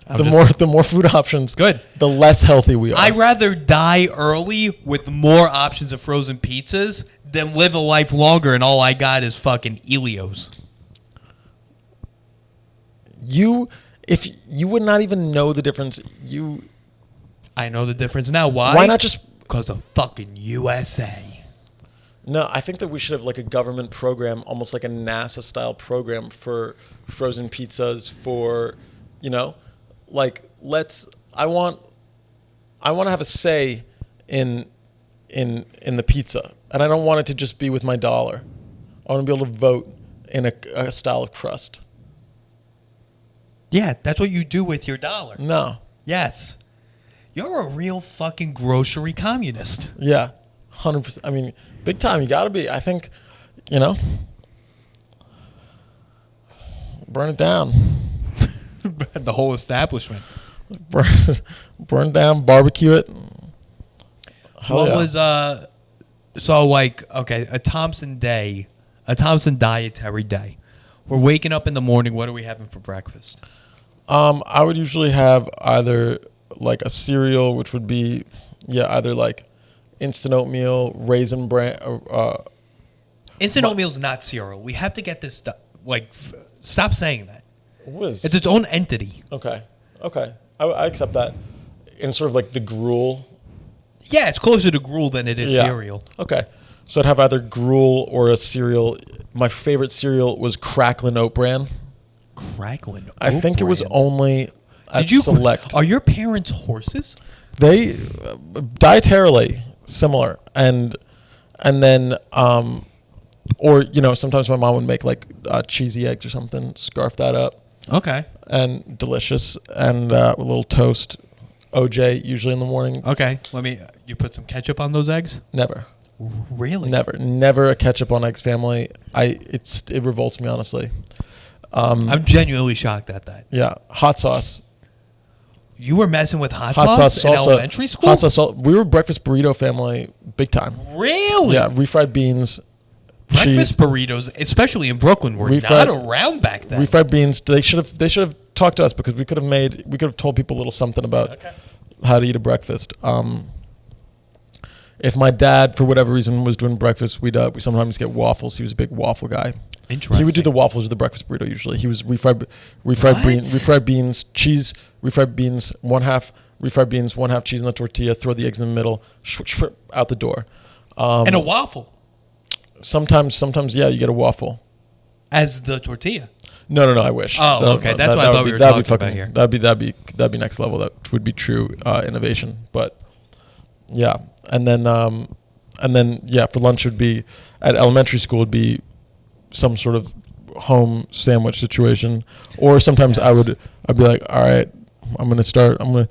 S2: The more food options, the less healthy we are.
S1: I'd rather die early with more options of frozen pizzas than live a life longer and all I got is fucking Elios.
S2: If you would not even know the difference,
S1: I know the difference now. Why?
S2: Why not just...
S1: Because of fucking USA.
S2: No, I think that we should have like a government program, almost like a NASA-style program for frozen pizzas. For, you know, like I want to have a say in the pizza, and I don't want it to just be with my dollar. I want to be able to vote in a style of crust.
S1: Yeah, that's what you do with your dollar.
S2: No.
S1: Yes. You're a real fucking grocery communist.
S2: Yeah, 100%. I mean, big time. You got to be. I think, you know, burn it down.
S1: The whole establishment.
S2: Burn down, barbecue it.
S1: So like, okay, a Thompson dietary day. We're waking up in the morning. What are we having for breakfast?
S2: I would usually have either like a cereal, which would be, either like instant oatmeal, Raisin Bran.
S1: Instant oatmeal is not cereal. We have to get this stuff. Like, stop saying that. It's its own entity.
S2: Okay. I accept that. In sort of like the gruel.
S1: Yeah, it's closer to gruel than it is cereal.
S2: Okay. So I'd have either gruel or a cereal. My favorite cereal was Cracklin' Oat Bran.
S1: Cracklin'
S2: I think it was
S1: Brands.
S2: only at
S1: Did you
S2: Select.
S1: Are your parents horses?
S2: They dietarily similar, and then or sometimes my mom would make like cheesy eggs or something, scarf that up,
S1: Okay.
S2: and delicious, and with a little toast. OJ usually in the morning.
S1: Okay. You put some ketchup on those eggs?
S2: Never,
S1: Really?
S2: never a ketchup on eggs family. It revolts me honestly.
S1: I'm genuinely shocked at that.
S2: Yeah, hot sauce.
S1: You were messing with hot
S2: Sauce
S1: sauce in
S2: salsa.
S1: elementary school?
S2: Hot sauce. We were a breakfast burrito family, big time.
S1: Really?
S2: Yeah, refried beans, cheese,
S1: Breakfast burritos, especially in Brooklyn, were
S2: Refried-
S1: not around back then.
S2: refried beans. They should have talked to us because we could have told people a little something about how to eat a breakfast. If my dad, for whatever reason, was doing breakfast, we sometimes get waffles. He was a big waffle guy.
S1: Interesting.
S2: He would do the waffles with the breakfast burrito usually. He was refried beans, cheese, refried beans, one half refried beans, one half cheese in the tortilla, throw the eggs in the middle, out the door.
S1: And a waffle
S2: Sometimes, yeah, you get a waffle.
S1: as the tortilla.
S2: No, I wish.
S1: Oh,
S2: No,
S1: okay.
S2: no,
S1: That's what I thought we were
S2: that'd be
S1: talking about here.
S2: That'd be next level. That would be true innovation. But yeah, and then for lunch would be at elementary school would be some sort of home sandwich situation, or sometimes
S1: Yes.
S2: I'd be like, all right, I'm gonna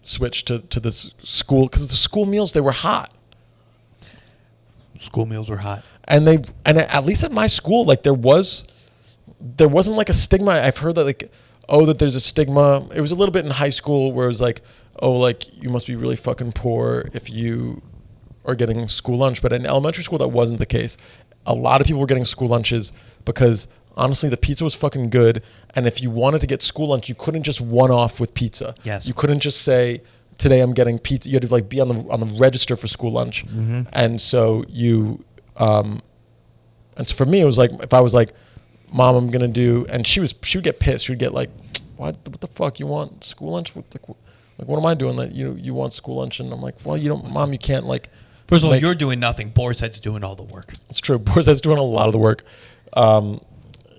S2: switch to this school because the school meals, they were hot.
S1: School meals were hot.
S2: And at least at my school, like there wasn't like a stigma. I've heard that that there's a stigma. It was a little bit in high school where it was like, oh, like you must be really fucking poor if you are getting school lunch. But in elementary school, that wasn't the case. A lot of people were getting school lunches because honestly, the pizza was fucking good. And if you wanted to get school lunch, you couldn't just one off with pizza.
S1: Yes.
S2: You couldn't just say, today I'm getting pizza. You had to like be on the register for school lunch.
S1: Mm-hmm.
S2: And so and so for me, it was like, if I was like, Mom, I'm going to do, and she would get pissed. She would get like, what the fuck? You want school lunch? What am I doing that you want school lunch? And I'm like, well, Mom, you can't like.
S1: First of all, you're doing nothing. Boar's Head's doing all the work.
S2: It's true. Boar's Head's doing a lot of the work.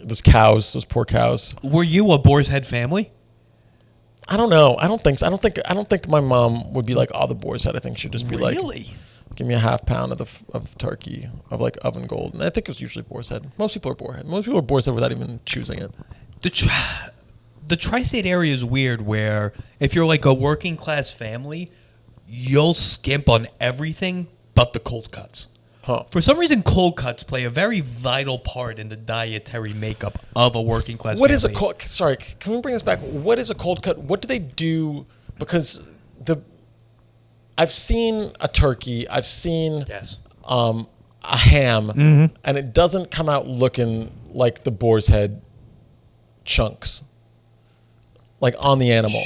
S2: Those poor cows.
S1: Were you a Boar's Head family?
S2: I don't know. I don't think so. I don't think my mom would be like, oh, the Boar's Head. I think she'd just be like,
S1: Really?
S2: give me a half pound of turkey of like oven gold. And I think it's usually Boar's Head. Most people are Boar's Head. Most people are Boar's Head without even choosing it.
S1: The tri-state area is weird where if you're like a working class family, you'll skimp on everything but the cold cuts.
S2: Huh.
S1: For some reason, cold cuts play a very vital part in the dietary makeup of a working class
S2: What
S1: family.
S2: is a cold? Sorry, can we bring this back? What is a cold cut? What do they do? Because I've seen a turkey. I've seen
S1: Yes.
S2: a ham,
S1: Mm-hmm.
S2: and it doesn't come out looking like the Boar's Head chunks, like on the animal.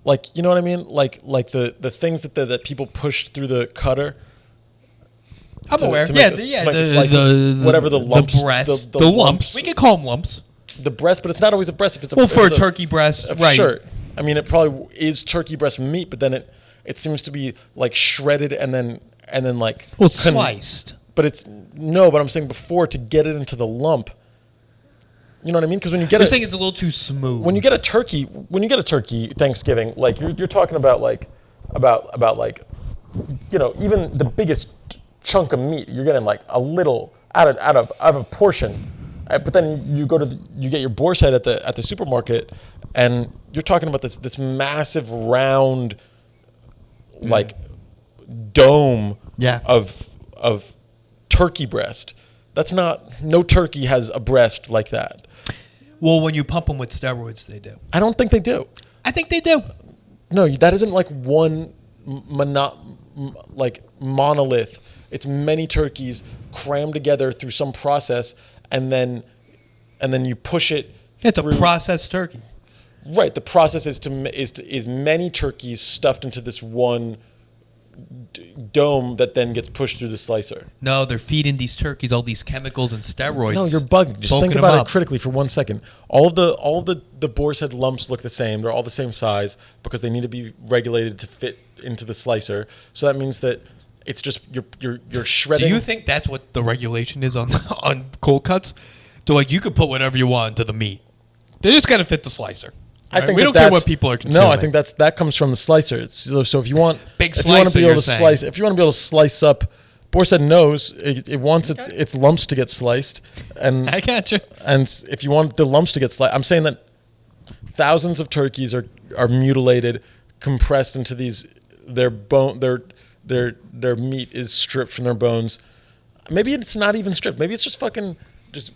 S2: Like, you know what I mean? Like the things that people push through the cutter.
S1: I'm aware.
S2: to make the slices, whatever the lumps,
S1: the breasts,
S2: the
S1: the lumps.
S2: lumps.
S1: We can call them lumps.
S2: The breast, but it's not always a breast. If it's
S1: For a
S2: it's
S1: turkey breast, right?
S2: Sure. I mean, it probably is turkey breast meat, but then it seems to be like shredded and then like
S1: Sliced.
S2: But but I'm saying before to get it into the lump. You know what I mean? Because when you get
S1: You're saying it's a little too smooth.
S2: when you get a turkey Thanksgiving, like you're talking about like even the biggest chunk of meat, you're getting like a little out of a portion. But then you get your Boar's Head at the supermarket, and you're talking about this massive round, like dome of turkey breast. No turkey has a breast like that.
S1: Well, when you pump them with steroids, they do.
S2: I don't think they do.
S1: I think they do.
S2: No, that isn't like one monolith. It's many turkeys crammed together through some process, and then you push it.
S1: It's
S2: through.
S1: a processed turkey.
S2: Right. The process is many turkeys stuffed into this one dome that then gets pushed through the slicer.
S1: No, they're feeding these turkeys all these chemicals and steroids.
S2: No, you're bugging. Just think about it critically for 1 second. All of the Boar's Head lumps look the same. They're all the same size because they need to be regulated to fit into the slicer. So that means that It's just you're shredding.
S1: Do you think that's what the regulation is on on cold cuts? So like you could put whatever you want into the meat. They just gotta fit the slicer.
S2: I think
S1: we don't care what people are consuming.
S2: No, I think that comes from the slicer. So if you want
S1: big
S2: if you want to
S1: slicer,
S2: be able to
S1: you're
S2: slice, if you want to be able to slice up, Boris said knows it wants its lumps to get sliced, and
S1: I gotcha.
S2: And if you want the lumps to get sliced, I'm saying that thousands of turkeys are mutilated, compressed into these their meat is stripped from their bones. Maybe it's not even stripped. Maybe it's just fucking just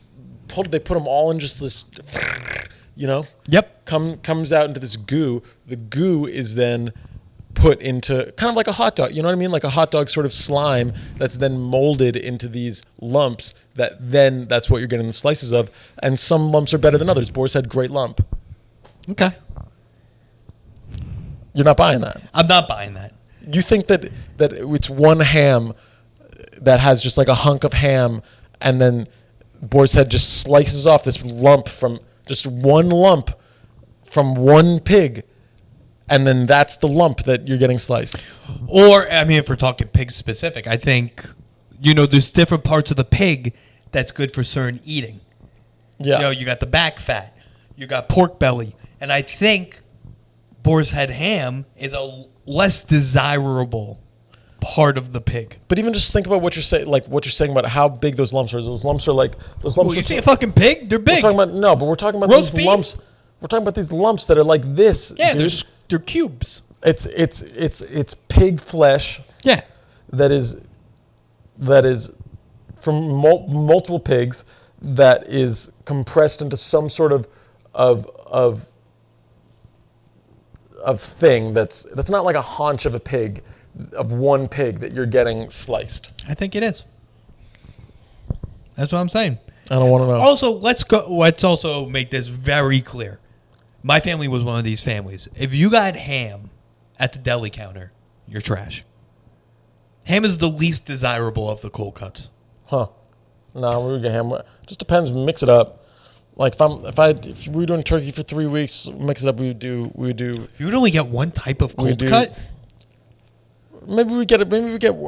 S2: pulled. They put them all in just this.
S1: Yep.
S2: Comes out into this goo. The goo is then put into kind of like a hot dog. You know what I mean? Like a hot dog sort of slime that's then molded into these lumps that's what you're getting the slices of. And some lumps are better than others. Boris had great lump.
S1: Okay.
S2: You're not buying that.
S1: I'm not buying that.
S2: You think that it's one ham that has just like a hunk of ham, and then Boris Head just slices off this lump from just one lump from one pig, and then that's the lump that you're getting sliced.
S1: Or, I mean, if we're talking pig specific, I think, there's different parts of the pig that's good for certain eating.
S2: Yeah.
S1: You got the back fat, you got pork belly, and I think boar's head ham is a less desirable part of the pig.
S2: But even just think about what you're saying, about how big those lumps are. Those lumps are like those lumps.
S1: Well, you see a fucking pig? They're big.
S2: We're talking about
S1: roast
S2: these
S1: beef?
S2: lumps. We're talking about these lumps that are like this.
S1: Yeah,
S2: dude.
S1: they're cubes.
S2: It's pig flesh.
S1: Yeah.
S2: That is from multiple pigs that is compressed into some sort of thing that's not like a haunch of a pig, of one pig that you're getting sliced.
S1: I think it is. That's what I'm saying.
S2: I don't want to know.
S1: Also, let's also make this very clear. My family was one of these families. If you got ham at the deli counter, you're trash. Ham is the least desirable of the cold cuts.
S2: Huh. No, we would get ham. Just depends. Mix it up. Like if we were doing turkey for 3 weeks, mix it up. We would do.
S1: You would only get one type of cold cut.
S2: Maybe we get it. Maybe we get.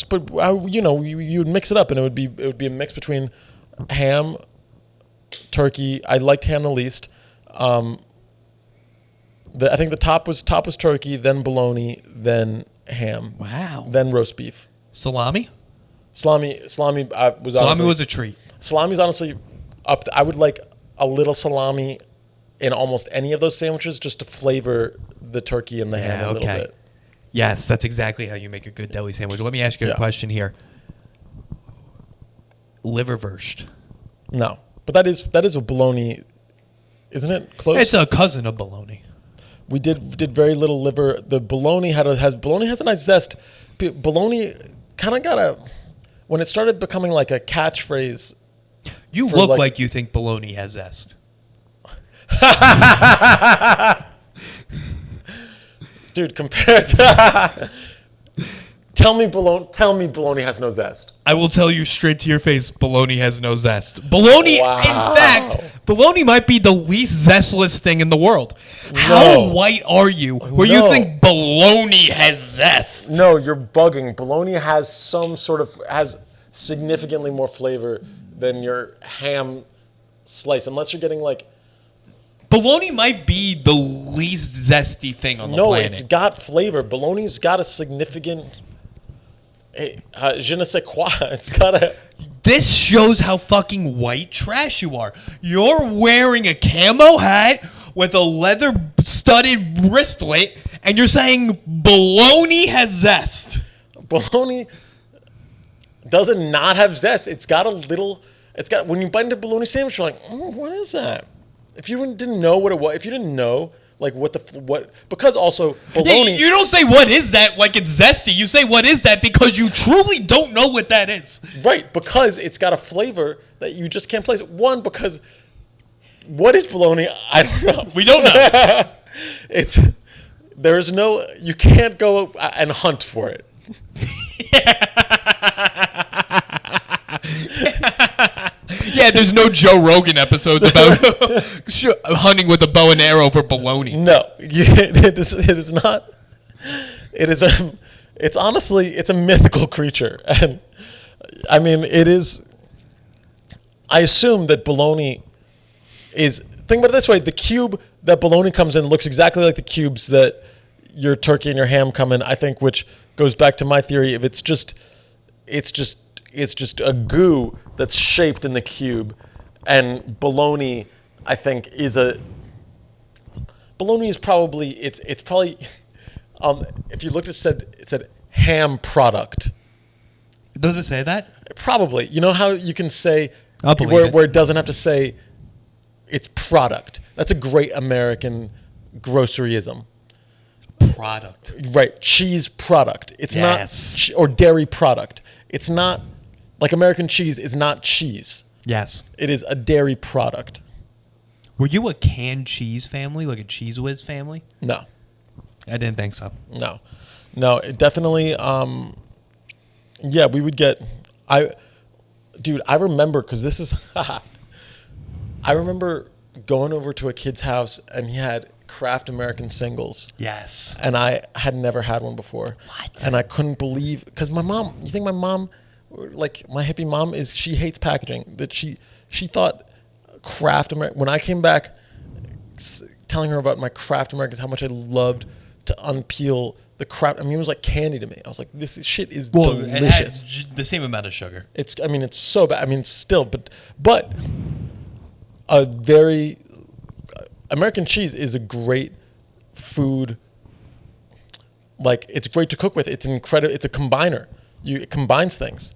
S2: But you would mix it up, and it would be a mix between ham, turkey. I liked ham the least. I think the top was turkey, then bologna, then ham.
S1: Wow.
S2: Then roast beef.
S1: Salami.
S2: Salami was honestly,
S1: Salami was a treat.
S2: Salami's honestly up. I would like a little salami in almost any of those sandwiches just to flavor the turkey and the ham a little bit.
S1: Yes, that's exactly how you make a good deli sandwich. Let me ask you a question here. Liverwurst.
S2: No, but that is a bologna, isn't it? Close.
S1: It's a cousin of bologna.
S2: We did very little liver. The bologna bologna has a nice zest. Bologna kind of got when it started becoming like a catchphrase.
S1: You look like you think bologna has zest.
S2: Dude, compared to tell me bologna has no zest.
S1: I will tell you straight to your face, bologna has no zest. Bologna,
S2: Wow.
S1: in fact, bologna might be the least zestless thing in the world. How white are you where you think bologna has zest?
S2: No, you're bugging. Bologna has has significantly more flavor than your ham slice, unless you're getting like.
S1: Bologna might be the least zesty thing on the planet.
S2: No, it's got flavor. Bologna's got a significant je ne sais quoi. It's got a.
S1: This shows how fucking white trash you are. You're wearing a camo hat with a leather-studded wristlet, and you're saying bologna has zest.
S2: Bologna doesn't not have zest. It's got a little. It's got when you bite into a bologna sandwich, you're like, what is that? If you didn't know what it was, if you didn't know like because also bologna.
S1: You don't say what is that like it's zesty. You say what is that because you truly don't know what that is.
S2: Right, because it's got a flavor that you just can't place. One, because what is bologna? I don't know.
S1: We don't know.
S2: You can't go and hunt for it.
S1: Yeah, there's no Joe Rogan episodes about hunting with a bow and arrow for bologna.
S2: No, it is not. It it's honestly, it's a mythical creature. And I mean, it is, I assume that bologna is, think about it this way, the cube that bologna comes in looks exactly like the cubes that your turkey and your ham come in, I think, which goes back to my theory of it's just a goo that's shaped in the cube. And bologna, I think, bologna is probably, it's probably, if you looked at it said ham product.
S1: Does it say that?
S2: Probably. You know how you can say,
S1: I'll believe
S2: where it doesn't have to say it's product. That's a great American groceryism.
S1: Product.
S2: Right. Cheese product. It's
S1: Yes.
S2: not, or dairy product. It's not, like American cheese is not cheese.
S1: Yes.
S2: It is a dairy product.
S1: Were you a canned cheese family, like a Cheese Whiz family?
S2: No.
S1: I didn't think so.
S2: No, it definitely, yeah, we would get, I remember, because this is, I remember going over to a kid's house and he had Kraft American Singles.
S1: Yes.
S2: And I had never had one before.
S1: What?
S2: And I couldn't believe, because my mom, you think my mom, like my hippie mom, she hates packaging. That she thought Kraft American, when I came back telling her about my Kraft Americans, how much I loved to unpeel the Kraft, I mean, it was like candy to me. I was like, this shit is delicious.
S1: It had the same amount of sugar.
S2: It's so bad. I mean, still, but a very, American cheese is a great food. Like, it's great to cook with. It's incredible. It's a combiner. It combines things.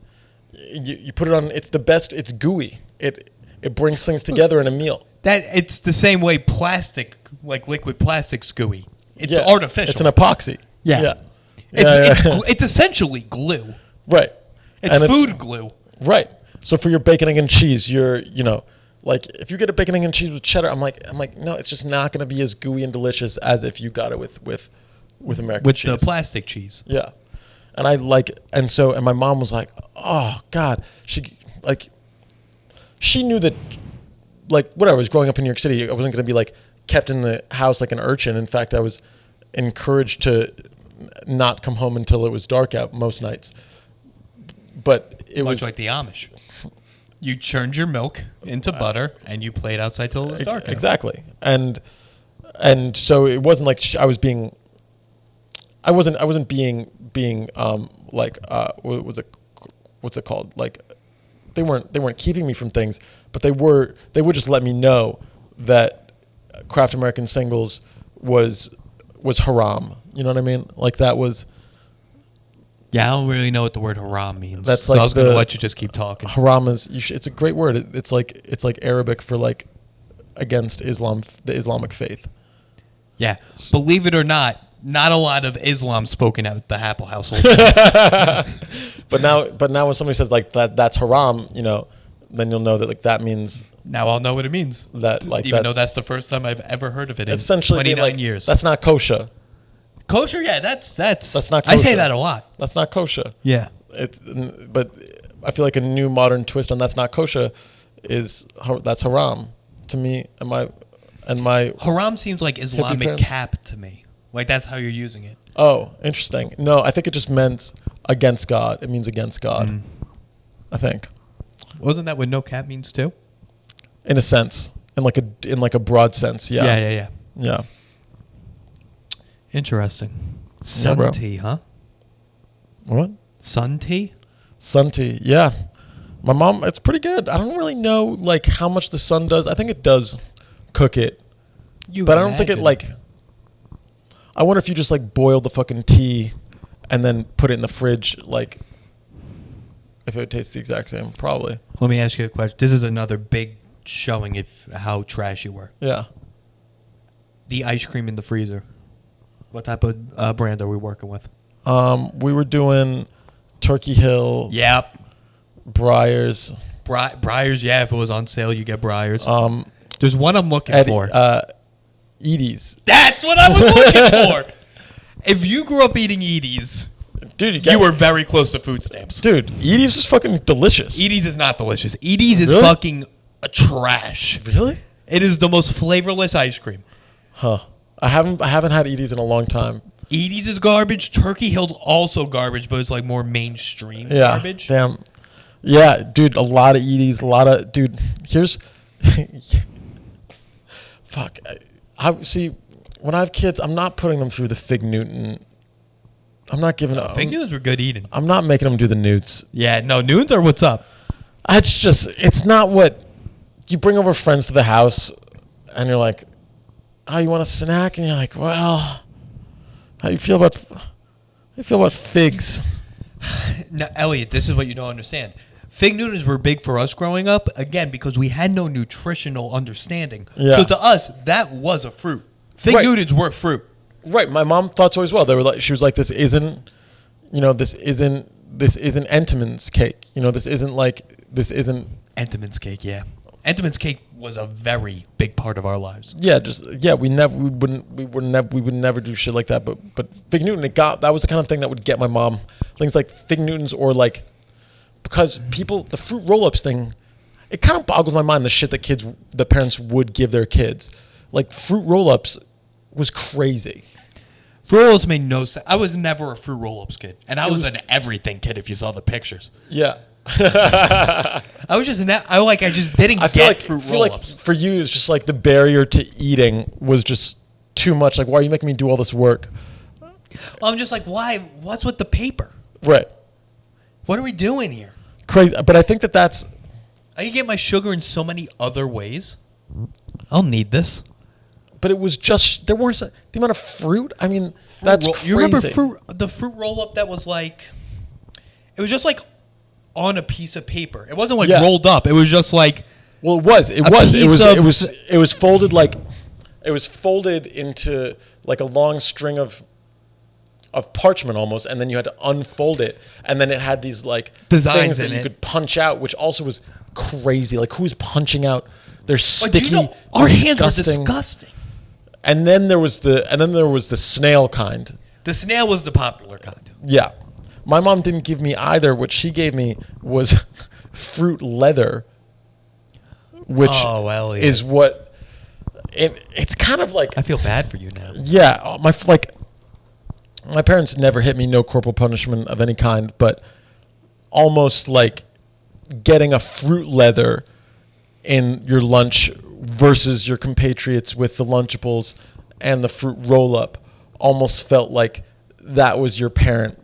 S2: You put it on. It's the best. It's gooey. It brings things together in a meal.
S1: That it's the same way plastic, like liquid plastic's gooey. It's artificial.
S2: It's an epoxy.
S1: Yeah.
S2: Yeah.
S1: It's essentially glue.
S2: Right.
S1: It's food glue.
S2: Right. So for your bacon, egg, and cheese, like if you get a bacon, egg, and cheese with cheddar, I'm like, no, it's just not going to be as gooey and delicious as if you got it with American cheese.
S1: With the plastic cheese.
S2: Yeah. And and my mom was like, oh God, she knew that, like, when I was growing up in New York City, I wasn't going to be like kept in the house like an urchin. In fact, I was encouraged to not come home until it was dark out most nights. But it was
S1: much like the Amish. You churned your milk into butter and you played outside till it was dark.
S2: Exactly. And so it wasn't like I wasn't being like what's it called? Like they weren't keeping me from things, but they would just let me know that Kraft American Singles was haram. You know what I mean? Like that was.
S1: Yeah, I don't really know what the word haram means.
S2: That's
S1: so
S2: like
S1: I was going to let you just keep talking.
S2: Haram is it's a great word. It's like Arabic for like against Islam, the Islamic faith.
S1: Yeah, believe it or not a lot of Islam spoken out the Happel household.
S2: But now when somebody says like that's haram, then you'll know that like that means.
S1: Now I'll know what it means.
S2: That like
S1: even though that's the first time I've ever heard of it in
S2: essentially
S1: 29 years.
S2: That's not kosher.
S1: Kosher, yeah, that's
S2: not kosher.
S1: I say that a lot.
S2: That's not kosher.
S1: Yeah.
S2: But I feel like a new modern twist on that's not kosher that's haram to me and my
S1: haram seems like Islamic cap to me. Like that's how you're using it.
S2: Oh, interesting. No, I think it just meant against God. It means against God. I think.
S1: Wasn't that what no cap means too?
S2: In a sense, in like a broad sense, yeah. Yeah.
S1: Interesting.
S2: Yeah,
S1: Sun tea, huh?
S2: What?
S1: Sun tea?
S2: Sun tea, yeah. My mom, it's pretty good. I don't really know like how much the sun does. I think it does cook it. But I don't think it like. I wonder if you just like boil the fucking tea and then put it in the fridge, like if it would taste the exact same. Probably.
S1: Let me ask you a question. This is another big showing of how trash you were.
S2: Yeah.
S1: The ice cream in the freezer. What type of brand are we working with?
S2: We were doing Turkey Hill.
S1: Yep.
S2: Breyers.
S1: Breyers, yeah. If it was on sale, you get Breyers. There's one I'm looking for.
S2: Edie's.
S1: That's what I was looking for. If you grew up eating Edie's,
S2: dude,
S1: you were very close to food stamps.
S2: Dude, Edie's is fucking delicious.
S1: Edie's is not delicious. Edie's is fucking trash.
S2: Really?
S1: It is the most flavorless ice cream.
S2: Huh. I haven't had Edie's in a long time.
S1: Edie's is garbage. Turkey Hill's also garbage, but it's like more mainstream garbage.
S2: Damn. Yeah, dude, a lot of Edie's, dude, here's, fuck. I see, when I have kids, I'm not putting them through the Fig Newton. I'm not giving them.
S1: Fig Newtons were good eating.
S2: I'm not making them do the newts.
S1: Yeah, no, Newtons are what's up.
S2: It's not what, you bring over friends to the house, and you're like, oh, you want a snack? And you're like, well, how you feel about figs?
S1: Now, Elliot, this is what you don't understand. Fig Newtons were big for us growing up, again, because we had no nutritional understanding.
S2: Yeah.
S1: So to us, that was a fruit. Fig Newtons were fruit.
S2: Right. My mom thought so as well. She was like, this isn't Entenmann's cake. this isn't.
S1: Entenmann's cake, yeah. Entenmann's cake was a very big part of our lives.
S2: Yeah, we would never do shit like that. But Fig Newton, that was the kind of thing that would get my mom. Things like Fig Newtons or like, because the fruit roll-ups thing, it kind of boggles my mind, the shit that the parents would give their kids. Like, fruit roll-ups was crazy.
S1: Fruit roll-ups made no sense. I was never a fruit roll-ups kid. And I was an everything kid if you saw the pictures.
S2: Yeah.
S1: I just didn't get fruit roll-ups.
S2: Like for you, it's just like the barrier to eating was just too much. Like, why are you making me do all this work?
S1: Well, I'm just like, why? What's with the paper?
S2: Right.
S1: What are we doing here?
S2: Crazy. But I think that's...
S1: I can get my sugar in so many other ways. I'll need this.
S2: But it was just... There weren't... The amount of fruit? I mean, that's crazy.
S1: You remember the fruit roll-up that was like... It was just like on a piece of paper. It wasn't like rolled up. It was just like...
S2: Well, it was folded like... It was folded into like a long string of parchment almost, and then you had to unfold it, and then it had these like
S1: designs
S2: things that you could punch out, which also was crazy. Like, who's punching out? They're sticky.
S1: Our hands were disgusting.
S2: And then there was the snail kind.
S1: The snail was the popular kind.
S2: Yeah, my mom didn't give me either. What she gave me was fruit leather, which is what it's kind of like.
S1: I feel bad for you now.
S2: Yeah, my parents never hit me, no corporal punishment of any kind, but almost like getting a fruit leather in your lunch versus your compatriots with the Lunchables and the fruit roll-up almost felt like that was your parent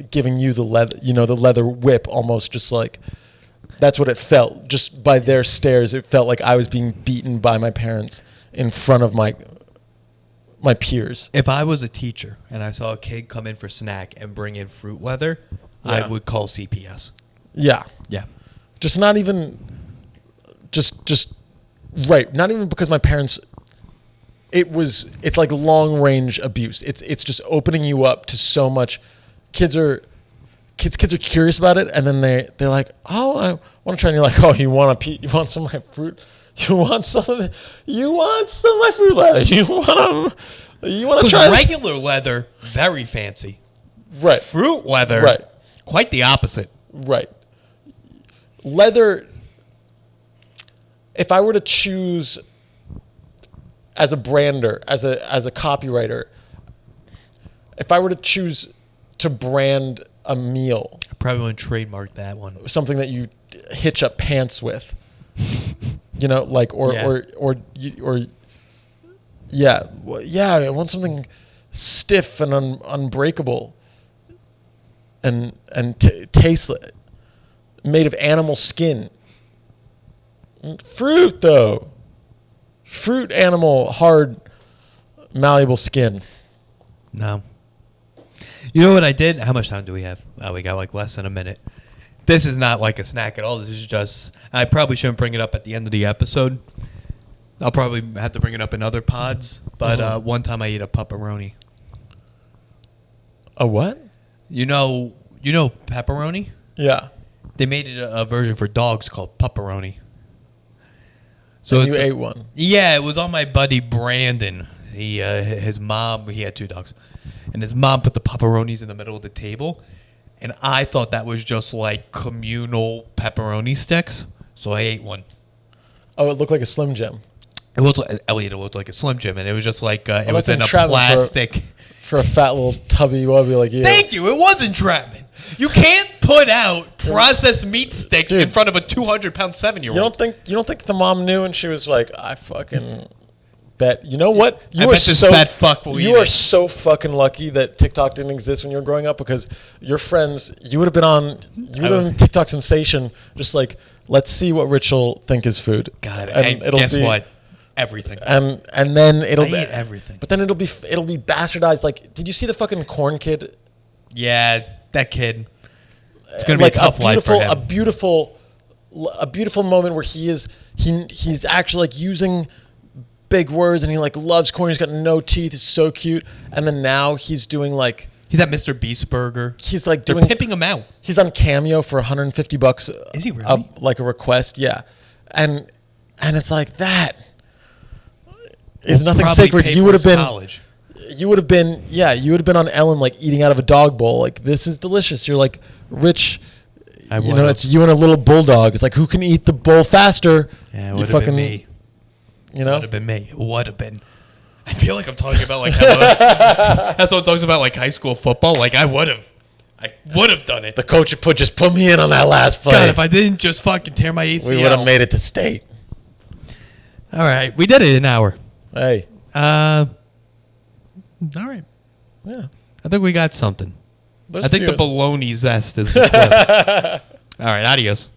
S2: giving you the leather, the leather whip, almost just like that's what it felt. Just by their stares, it felt like I was being beaten by my parents in front of my peers.
S1: If I was a teacher and I saw a kid come in for snack and bring in fruit leather, I would call CPS.
S2: Yeah.
S1: Yeah.
S2: Just not even right. Not even because my parents, it's like long range abuse. It's just opening you up to so much. Kids are curious about it, and then they're like, oh, I want to try, and you're like, oh, you want some of my fruit? You want some of my fruit leather? You want to try
S1: regular leather, very fancy.
S2: Right.
S1: Fruit leather,
S2: right.
S1: Quite the opposite.
S2: Right. Leather. If I were to choose as a brander, as a copywriter, if I were to choose to brand a meal,
S1: I probably wouldn't trademark that one.
S2: Something that you hitch up pants with. I want something stiff and unbreakable and tasteless, made of animal skin. Fruit, though. Fruit, animal, hard, malleable skin.
S1: No. You know what I did? How much time do we have? Oh, we got like less than a minute. This is not like a snack at all. This is just... I probably shouldn't bring it up at the end of the episode. I'll probably have to bring it up in other pods. But one time I ate a pepperoni.
S2: A what?
S1: You know pepperoni?
S2: Yeah.
S1: They made it a version for dogs called pepperoni.
S2: So you ate one?
S1: Yeah, it was on my buddy Brandon. His mom, he had two dogs. And his mom put the pepperonis in the middle of the table. And I thought that was just like communal pepperoni sticks. So I ate one.
S2: Oh, it looked like a Slim Jim.
S1: It looked like, Elliot, it looked like a Slim Jim, and it was just like it was
S2: that's
S1: in a
S2: entrapment
S1: plastic.
S2: For a fat little tubby wubby like you.
S1: Thank you. It was entrapment. You can't put out processed meat sticks in front of a 200-pound 7-year-old.
S2: You don't think the mom knew, and she was like, I fucking bet. You know what?
S1: I bet this fat fuck will eat
S2: You are
S1: it.
S2: so fucking lucky that TikTok didn't exist when you were growing up, because your friends, you would have been TikTok sensation. Just like, let's see what Rich will think is food.
S1: God, and guess what? Everything.
S2: And then it'll
S1: I eat everything.
S2: But then it'll be bastardized. Like, did you see the fucking corn kid?
S1: Yeah, that kid. It's gonna be a tough life for him.
S2: A beautiful moment where he's actually like using big words, and he like loves corn. He's got no teeth. It's so cute. And then now he's doing like,
S1: he's at Mr. Beast Burger.
S2: He's like
S1: They're pimping him out.
S2: He's on Cameo for $150.
S1: Is he really?
S2: Like a request, yeah. And it's like that. Is nothing sacred. You would have been
S1: college.
S2: You would have been on Ellen, like eating out of a dog bowl. Like, this is delicious. You're like, Rich, it's you and a little bulldog. It's like, who can eat the bowl faster?
S1: Yeah, it would have been me.
S2: You know?
S1: Would have been me. It would have been. I feel like I'm talking about like how someone talks about like high school football. Like, I would have done it.
S2: The coach just put me in on that last play.
S1: God, if I didn't just fucking tear my ACL,
S2: we would have made it to state.
S1: All right, we did it in an hour.
S2: Hey.
S1: All right.
S2: Yeah.
S1: I think we got something. I think the bologna zest is the clip. All right, adios.